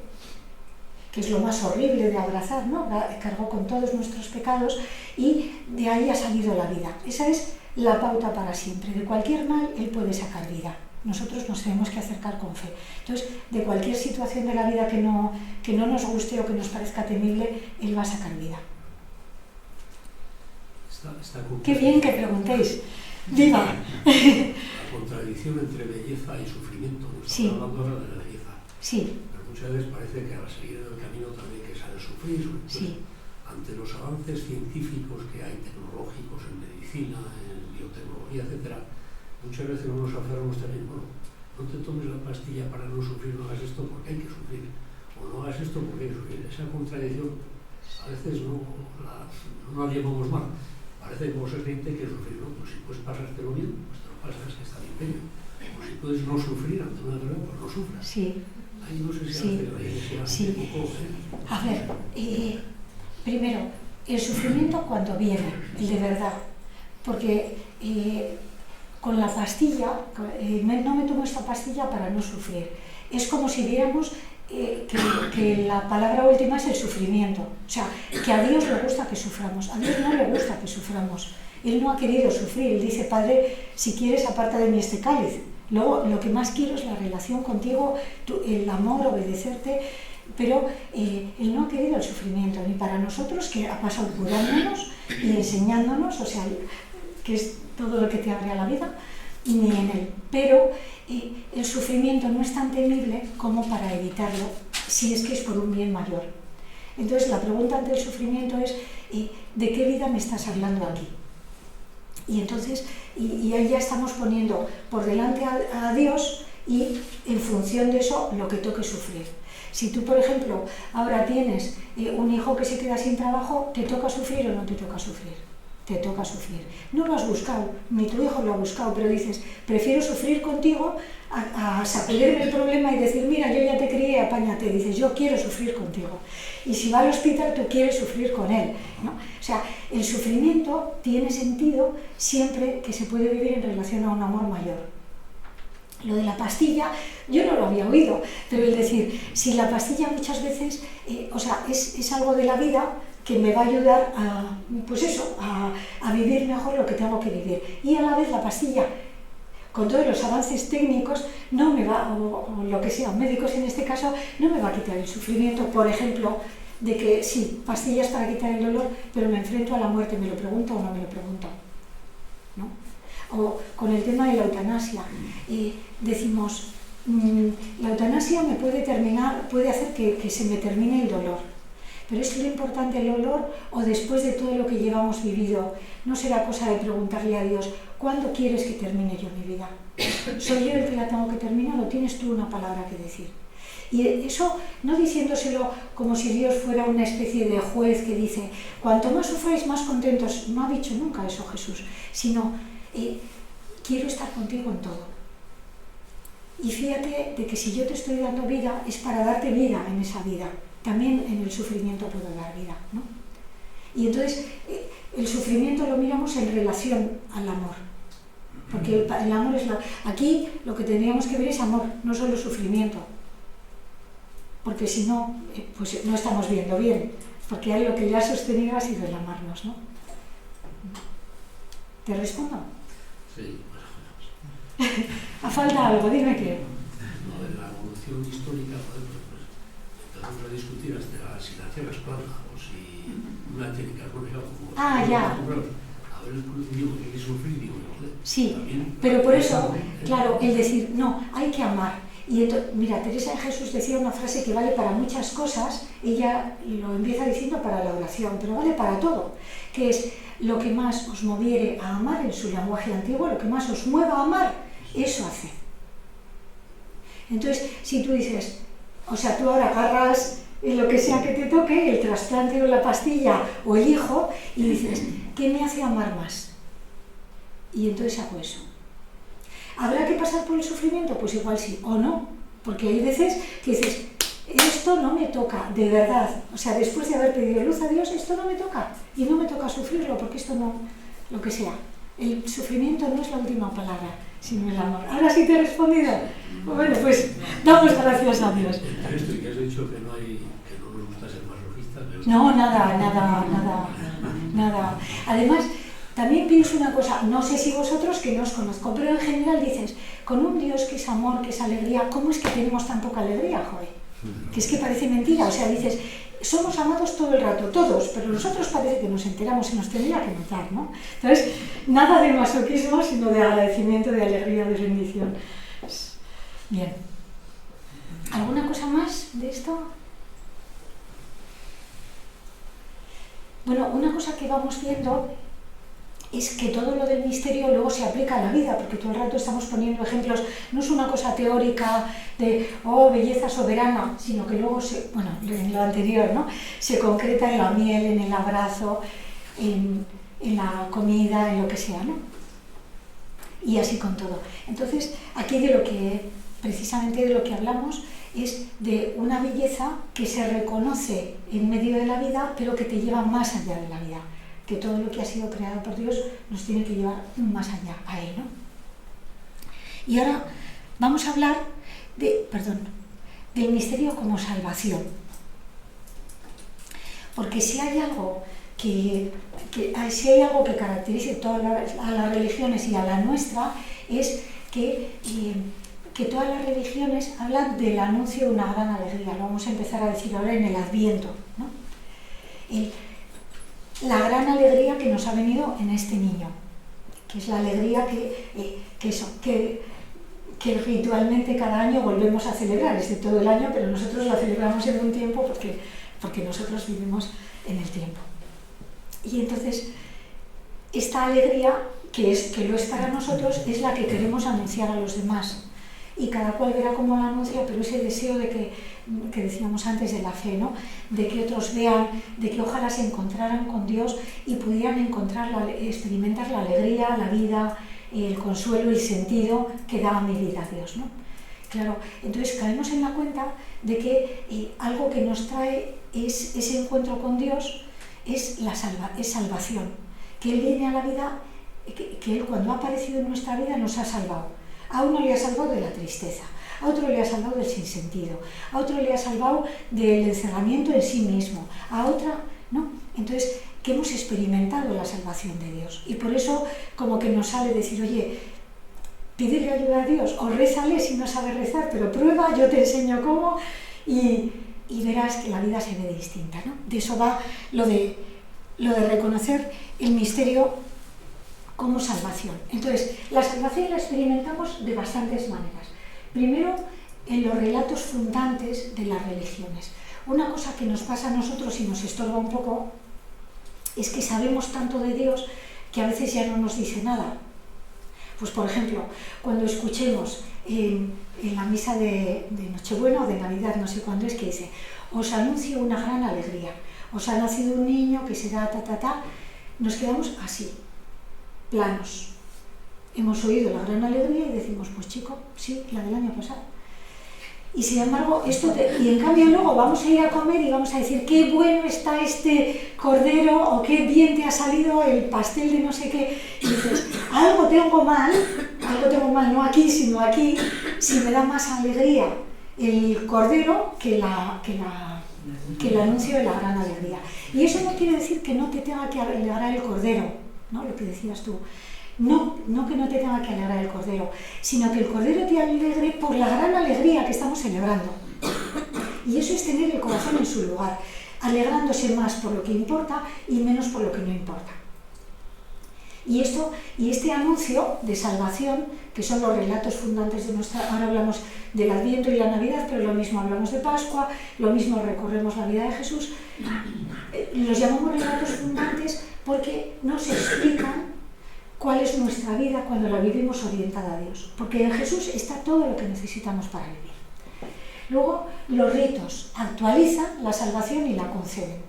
que es lo más horrible de abrazar, ¿no? Cargó con todos nuestros pecados y de ahí ha salido la vida. Esa es la pauta para siempre. De cualquier mal, Él puede sacar vida. Nosotros nos tenemos que acercar con fe. Entonces, de cualquier situación de la vida que no nos guste o que nos parezca temible, Él va a sacar vida. Qué bien que preguntéis. ¡Viva! La contradicción entre belleza y sufrimiento. No estamos hablando ahora de la belleza. Sí. Pero muchas veces parece que al seguir el camino también que sale sufrir. Sí. Ante los avances científicos que hay, tecnológicos, en medicina, en biotecnología, etc., muchas veces unos enfermos también, bueno, no te tomes la pastilla para no sufrir, no hagas esto porque hay que sufrir, o no hagas esto porque hay que sufrir. Esa contradicción a veces no la llevamos mal. Parece que vos es gente que sufrir, ¿no? Pues si puedes pasártelo bien, pues te lo pasas, que está bien peño. O si puedes no sufrir ante una enfermedad, pues no sufras. Sí. Ahí no sé si Sí. hace la iglesia Sí. un poco, A ver, primero, el sufrimiento cuando viene, el de verdad. Porque con la pastilla, no me tomo esta pastilla para no sufrir. Es como si viéramos que la palabra última es el sufrimiento. O sea, que a Dios le gusta que suframos. A Dios no le gusta que suframos. Él no ha querido sufrir. Él dice, Padre, si quieres, aparta de mí este cáliz. Luego, lo que más quiero es la relación contigo, el amor, obedecerte. Pero Él no ha querido el sufrimiento, ni para nosotros, que ha pasado curándonos y enseñándonos, o sea, que es todo lo que te abre a la vida, ni en Él. Pero el sufrimiento no es tan temible como para evitarlo, si es que es por un bien mayor. Entonces, la pregunta ante el sufrimiento es, ¿de qué vida me estás hablando aquí? Y entonces, y ahí ya estamos poniendo por delante a Dios y en función de eso lo que toque sufrir. Si tú, por ejemplo, ahora tienes un hijo que se queda sin trabajo, ¿te toca sufrir o no te toca sufrir? Te toca sufrir. No lo has buscado, ni tu hijo lo ha buscado, pero dices, prefiero sufrir contigo a sacudirme el problema y decir, mira, yo ya te crié, apáñate. Dices, yo quiero sufrir contigo. Y si va al hospital, tú quieres sufrir con él, ¿no? O sea, el sufrimiento tiene sentido siempre que se puede vivir en relación a un amor mayor. Lo de la pastilla, yo no lo había oído, pero el decir, si la pastilla muchas veces, o sea, es algo de la vida que me va a ayudar a, pues eso, a vivir mejor lo que tengo que vivir. Y a la vez la pastilla, con todos los avances técnicos, no me va, o lo que sea, médicos en este caso, no me va a quitar el sufrimiento, por ejemplo, de que sí, pastillas para quitar el dolor, pero me enfrento a la muerte, ¿me lo pregunto o no me lo pregunto? ¿No? O con el tema de la eutanasia, decimos, la eutanasia me puede hacer que se me termine el dolor, pero es lo importante el dolor o después de todo lo que llevamos vivido, no será cosa de preguntarle a Dios, ¿cuándo quieres que termine yo mi vida? ¿Soy yo el que la tengo que terminar o tienes tú una palabra que decir? Y eso, no diciéndoselo como si Dios fuera una especie de juez que dice, cuanto más sufráis, más contentos. No ha dicho nunca eso Jesús, sino quiero estar contigo en todo. Y fíjate de que si yo te estoy dando vida, es para darte vida en esa vida. También en el sufrimiento puedo dar vida, ¿no? Y entonces, el sufrimiento lo miramos en relación al amor. Porque el amor es aquí lo que tendríamos que ver es amor, no solo sufrimiento. Porque si no, pues no estamos viendo bien. Porque lo que le ha sostenido ha sido el amarnos, ¿no? ¿Te respondo? Sí, ¿Ha falta algo? Dime qué. No, de la evolución histórica, pues empezamos a discutir hasta si la Tierra es plana o si una técnica armónica como... Ya. A ver, digo que hay que sufrir, digo, sí, también, pero por eso, claro, el decir, no, hay que amar. Y entonces, mira, Teresa de Jesús decía una frase que vale para muchas cosas, ella lo empieza diciendo para la oración, pero vale para todo, que es lo que más os moviere a amar en su lenguaje antiguo, lo que más os mueva a amar, eso hace. Entonces, si tú dices, o sea, tú ahora agarras lo que sea que te toque, el trasplante o la pastilla o el hijo, y dices, ¿qué me hace amar más? Y entonces hago eso. ¿Habrá que pasar por el sufrimiento? Pues igual sí, o no, porque hay veces que dices, esto no me toca, de verdad, o sea, después de haber pedido luz a Dios, esto no me toca, y no me toca sufrirlo, porque esto no, lo que sea, el sufrimiento no es la última palabra, sino el amor. ¿Ahora sí te he respondido? Bueno, pues damos gracias a Dios. Entre esto y que has dicho que no nos gusta ser masoquistas. No, nada. Además, también pienso una cosa, no sé si vosotros, que no os conozco, pero en general dices, con un Dios que es amor, que es alegría, ¿cómo es que tenemos tan poca alegría, joder? Que es que parece mentira, o sea, dices, somos amados todo el rato, todos, pero nosotros parece que nos enteramos y nos tendría que notar, ¿no? Entonces, nada de masoquismo, sino de agradecimiento, de alegría, de rendición. Bien. ¿Alguna cosa más de esto? Bueno, una cosa que vamos viendo es que todo lo del misterio luego se aplica a la vida, porque todo el rato estamos poniendo ejemplos, no es una cosa teórica de, belleza soberana, sino que luego, en lo anterior, ¿no? Se concreta en la miel, en el abrazo, en la comida, en lo que sea, ¿no? Y así con todo. Entonces, aquí precisamente de lo que hablamos es de una belleza que se reconoce en medio de la vida, pero que te lleva más allá de la vida. Que todo lo que ha sido creado por Dios nos tiene que llevar más allá a Él, ¿no? Y ahora vamos a hablar del misterio como salvación. Porque si hay algo que caracterice a las religiones y a la nuestra, es que todas las religiones hablan del anuncio de una gran alegría. Lo vamos a empezar a decir ahora en el Adviento, ¿no? La gran alegría que nos ha venido en este niño, que es la alegría que ritualmente cada año volvemos a celebrar, es de todo el año, pero nosotros la celebramos en un tiempo porque nosotros vivimos en el tiempo. Y entonces, esta alegría, que lo es para nosotros, es la que queremos anunciar a los demás. Y cada cual verá cómo la anuncia, pero ese deseo de que decíamos antes de la fe, ¿no? De que otros vean, de que ojalá se encontraran con Dios y pudieran experimentar la alegría, la vida, el consuelo y el sentido que daba mi vida a Dios, ¿no? Claro, entonces caemos en la cuenta de que algo que nos trae ese encuentro con Dios es salvación, que Él viene a la vida, que Él cuando ha aparecido en nuestra vida nos ha salvado. A uno le ha salvado de la tristeza, a otro le ha salvado del sinsentido, a otro le ha salvado del encerramiento en sí mismo, a otra, ¿no? Entonces, que hemos experimentado la salvación de Dios. Y por eso, como que nos sale decir, oye, pídele ayuda a Dios, o rézale si no sabes rezar, pero prueba, yo te enseño cómo, y verás que la vida se ve distinta, ¿no? De eso va lo de reconocer el misterio como salvación. Entonces, la salvación la experimentamos de bastantes maneras. Primero, en los relatos fundantes de las religiones. Una cosa que nos pasa a nosotros y nos estorba un poco es que sabemos tanto de Dios que a veces ya no nos dice nada. Pues, por ejemplo, cuando escuchemos en la misa de Nochebuena o de Navidad, no sé cuándo es, que dice, os anuncio una gran alegría, os ha nacido un niño que será nos quedamos así, planos. Hemos oído la gran alegría y decimos, pues chico, sí, la del año pasado. Y sin embargo, y en cambio luego vamos a ir a comer y vamos a decir, qué bueno está este cordero, o qué bien te ha salido el pastel de no sé qué. Y dices, algo tengo mal, no aquí, sino aquí, si me da más alegría el cordero que el anuncio de la gran alegría. Y eso no quiere decir que no te tenga que alegrar el cordero, ¿no? Lo que decías tú. No que no te tenga que alegrar el cordero, sino que el cordero te alegre por la gran alegría que estamos celebrando. Y eso es tener el corazón en su lugar, alegrándose más por lo que importa y menos por lo que no importa. Y este anuncio de salvación, que son los relatos fundantes de ahora hablamos del Adviento y la Navidad, pero lo mismo hablamos de Pascua, lo mismo recorremos la vida de Jesús, los llamamos relatos fundantes porque nos explican cuál es nuestra vida cuando la vivimos orientada a Dios. Porque en Jesús está todo lo que necesitamos para vivir. Luego, los ritos actualizan la salvación y la conceden.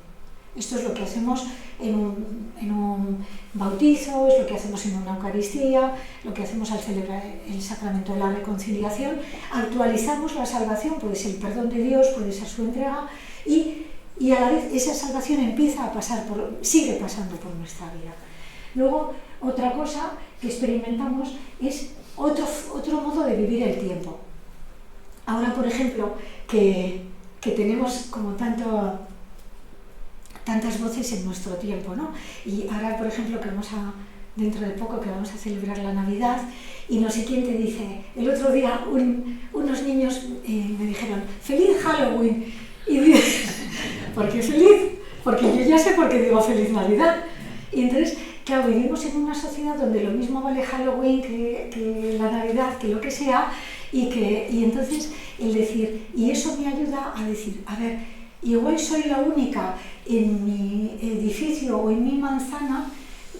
Esto es lo que hacemos en un bautizo, es lo que hacemos en una Eucaristía, lo que hacemos al celebrar el sacramento de la reconciliación. Actualizamos la salvación, puede ser el perdón de Dios, puede ser su entrega, y a la vez esa salvación sigue pasando por nuestra vida. Luego, otra cosa que experimentamos es otro modo de vivir el tiempo. Ahora, por ejemplo, que tenemos como tantas voces en nuestro tiempo, ¿no? Y ahora, por ejemplo, dentro de poco que vamos a celebrar la Navidad, y no sé quién te dice, el otro día unos niños me dijeron, ¡Feliz Halloween! Porque eso sé por qué digo feliz Navidad. Y entonces, claro, vivimos en una sociedad donde lo mismo vale Halloween que la Navidad, que lo que sea, y entonces el decir, y eso me ayuda a decir, a ver, igual soy la única en mi edificio o en mi manzana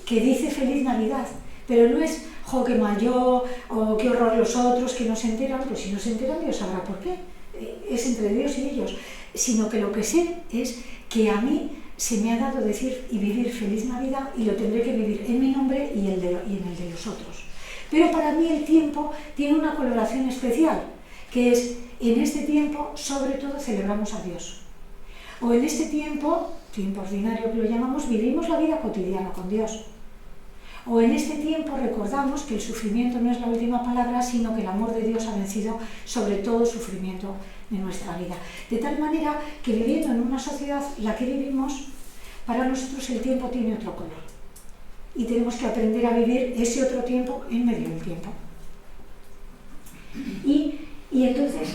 que dice feliz Navidad, pero no es, jo, qué mal yo, o qué horror los otros que no se enteran, pues si no se enteran Dios sabrá por qué, es entre Dios y ellos, sino que lo que sé es que a mí se me ha dado decir y vivir feliz Navidad y lo tendré que vivir en mi nombre y en el de los otros. Pero para mí el tiempo tiene una coloración especial, que es, en este tiempo, sobre todo, celebramos a Dios. O en este tiempo ordinario que lo llamamos, vivimos la vida cotidiana con Dios. O en este tiempo recordamos que el sufrimiento no es la última palabra, sino que el amor de Dios ha vencido sobre todo sufrimiento de nuestra vida. De tal manera que viviendo en una sociedad, la que vivimos, para nosotros el tiempo tiene otro color. Y tenemos que aprender a vivir ese otro tiempo en medio del tiempo. Y entonces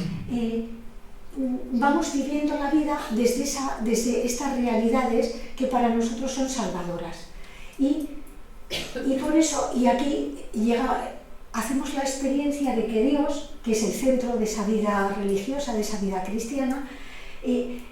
vamos viviendo la vida desde estas realidades que para nosotros son salvadoras. Y por eso, y aquí hacemos la experiencia de que Dios, que es el centro de esa vida religiosa, de esa vida cristiana,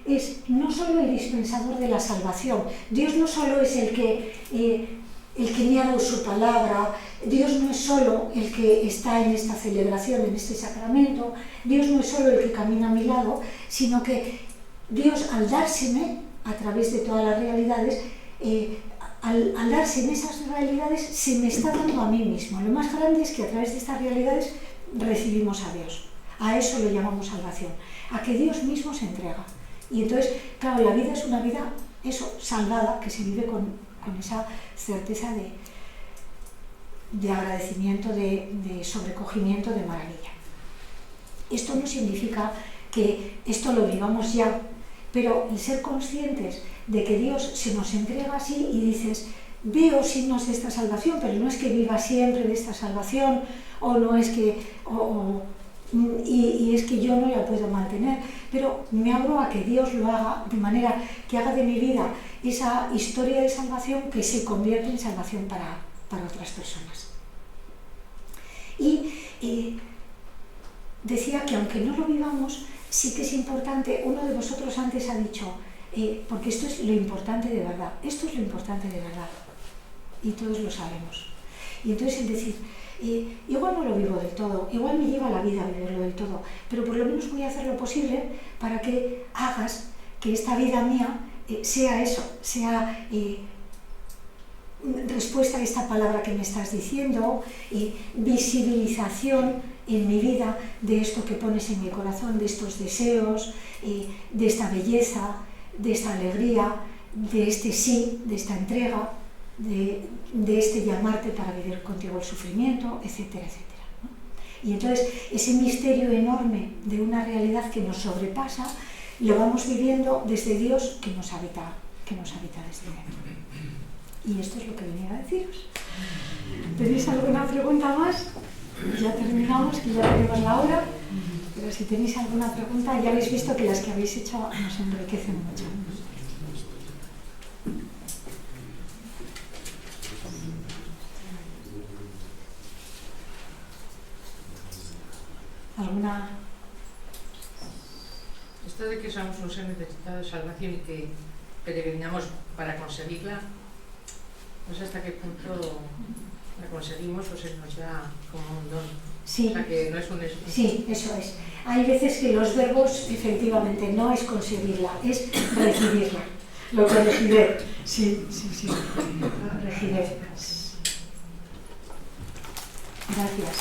es no solo el dispensador de la salvación. Dios no solo es el que me ha dado su palabra, Dios no es solo el que está en esta celebración, en este sacramento, Dios no es solo el que camina a mi lado, sino que Dios, al dárseme a través de todas las realidades, al darse en esas realidades, se me está dando a mí mismo. Lo más grande es que a través de estas realidades recibimos a Dios. A eso lo llamamos salvación, a que Dios mismo se entrega. Y entonces, claro, la vida es una vida, eso, salvada, que se vive con esa certeza de agradecimiento, de sobrecogimiento, de maravilla. Esto no significa que esto lo vivamos ya, pero el ser conscientes de que Dios se nos entrega así y dices, veo signos de esta salvación, pero no es que viva siempre de esta salvación, o no es que, y es que yo no la puedo mantener, pero me abro a que Dios lo haga de manera que haga de mi vida esa historia de salvación que se convierte en salvación para otras personas. Y decía que aunque no lo vivamos, sí que es importante, uno de vosotros antes ha dicho, porque esto es lo importante de verdad, esto es lo importante de verdad, y todos lo sabemos. Y entonces el decir, igual no lo vivo del todo, igual me lleva la vida a vivirlo del todo, pero por lo menos voy a hacer lo posible para que hagas que esta vida mía sea eso, sea respuesta a esta palabra que me estás diciendo, visibilización en mi vida de esto que pones en mi corazón, de estos deseos, de esta belleza, de esta alegría, de este sí, de esta entrega, de este llamarte para vivir contigo el sufrimiento, etcétera, etcétera, ¿no? Y entonces ese misterio enorme de una realidad que nos sobrepasa lo vamos viviendo desde Dios que nos habita desde dentro. Y esto es lo que venía a deciros. ¿Tenéis alguna pregunta más? Ya terminamos, que ya tenemos la hora, pero si tenéis alguna pregunta, ya habéis visto que las que habéis hecho nos enriquecen mucho. ¿Alguna? Esto de que somos un ser necesitado de salvación y que peregrinamos para conseguirla, no sé hasta qué punto la conseguimos o se nos da como un don. Sí, o sea, que no es un sí, eso es. Hay veces que los verbos, efectivamente, no es conseguirla, es recibirla. Lo corregiré. Sí. Corregiré. Gracias.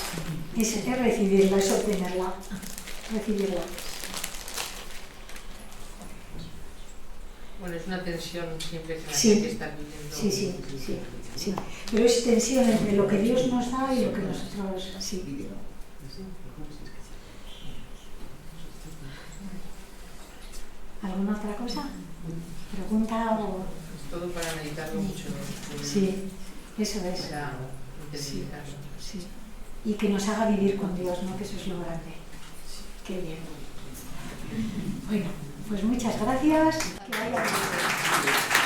Es recibirla, es obtenerla. Recibirla. Bueno, es una tensión siempre que la Sí. gente está viviendo. Sí. Pero es tensión entre lo que Dios nos da y lo que nosotros... Sí. ¿Alguna otra cosa? ¿Pregunta o...? Es todo para meditarlo mucho. Sí, eso es. Para intensificarlo. Sí. Y que nos haga vivir con Dios, ¿no? Que eso es lo grande. Qué bien. Bueno, pues muchas gracias. Que vaya bien.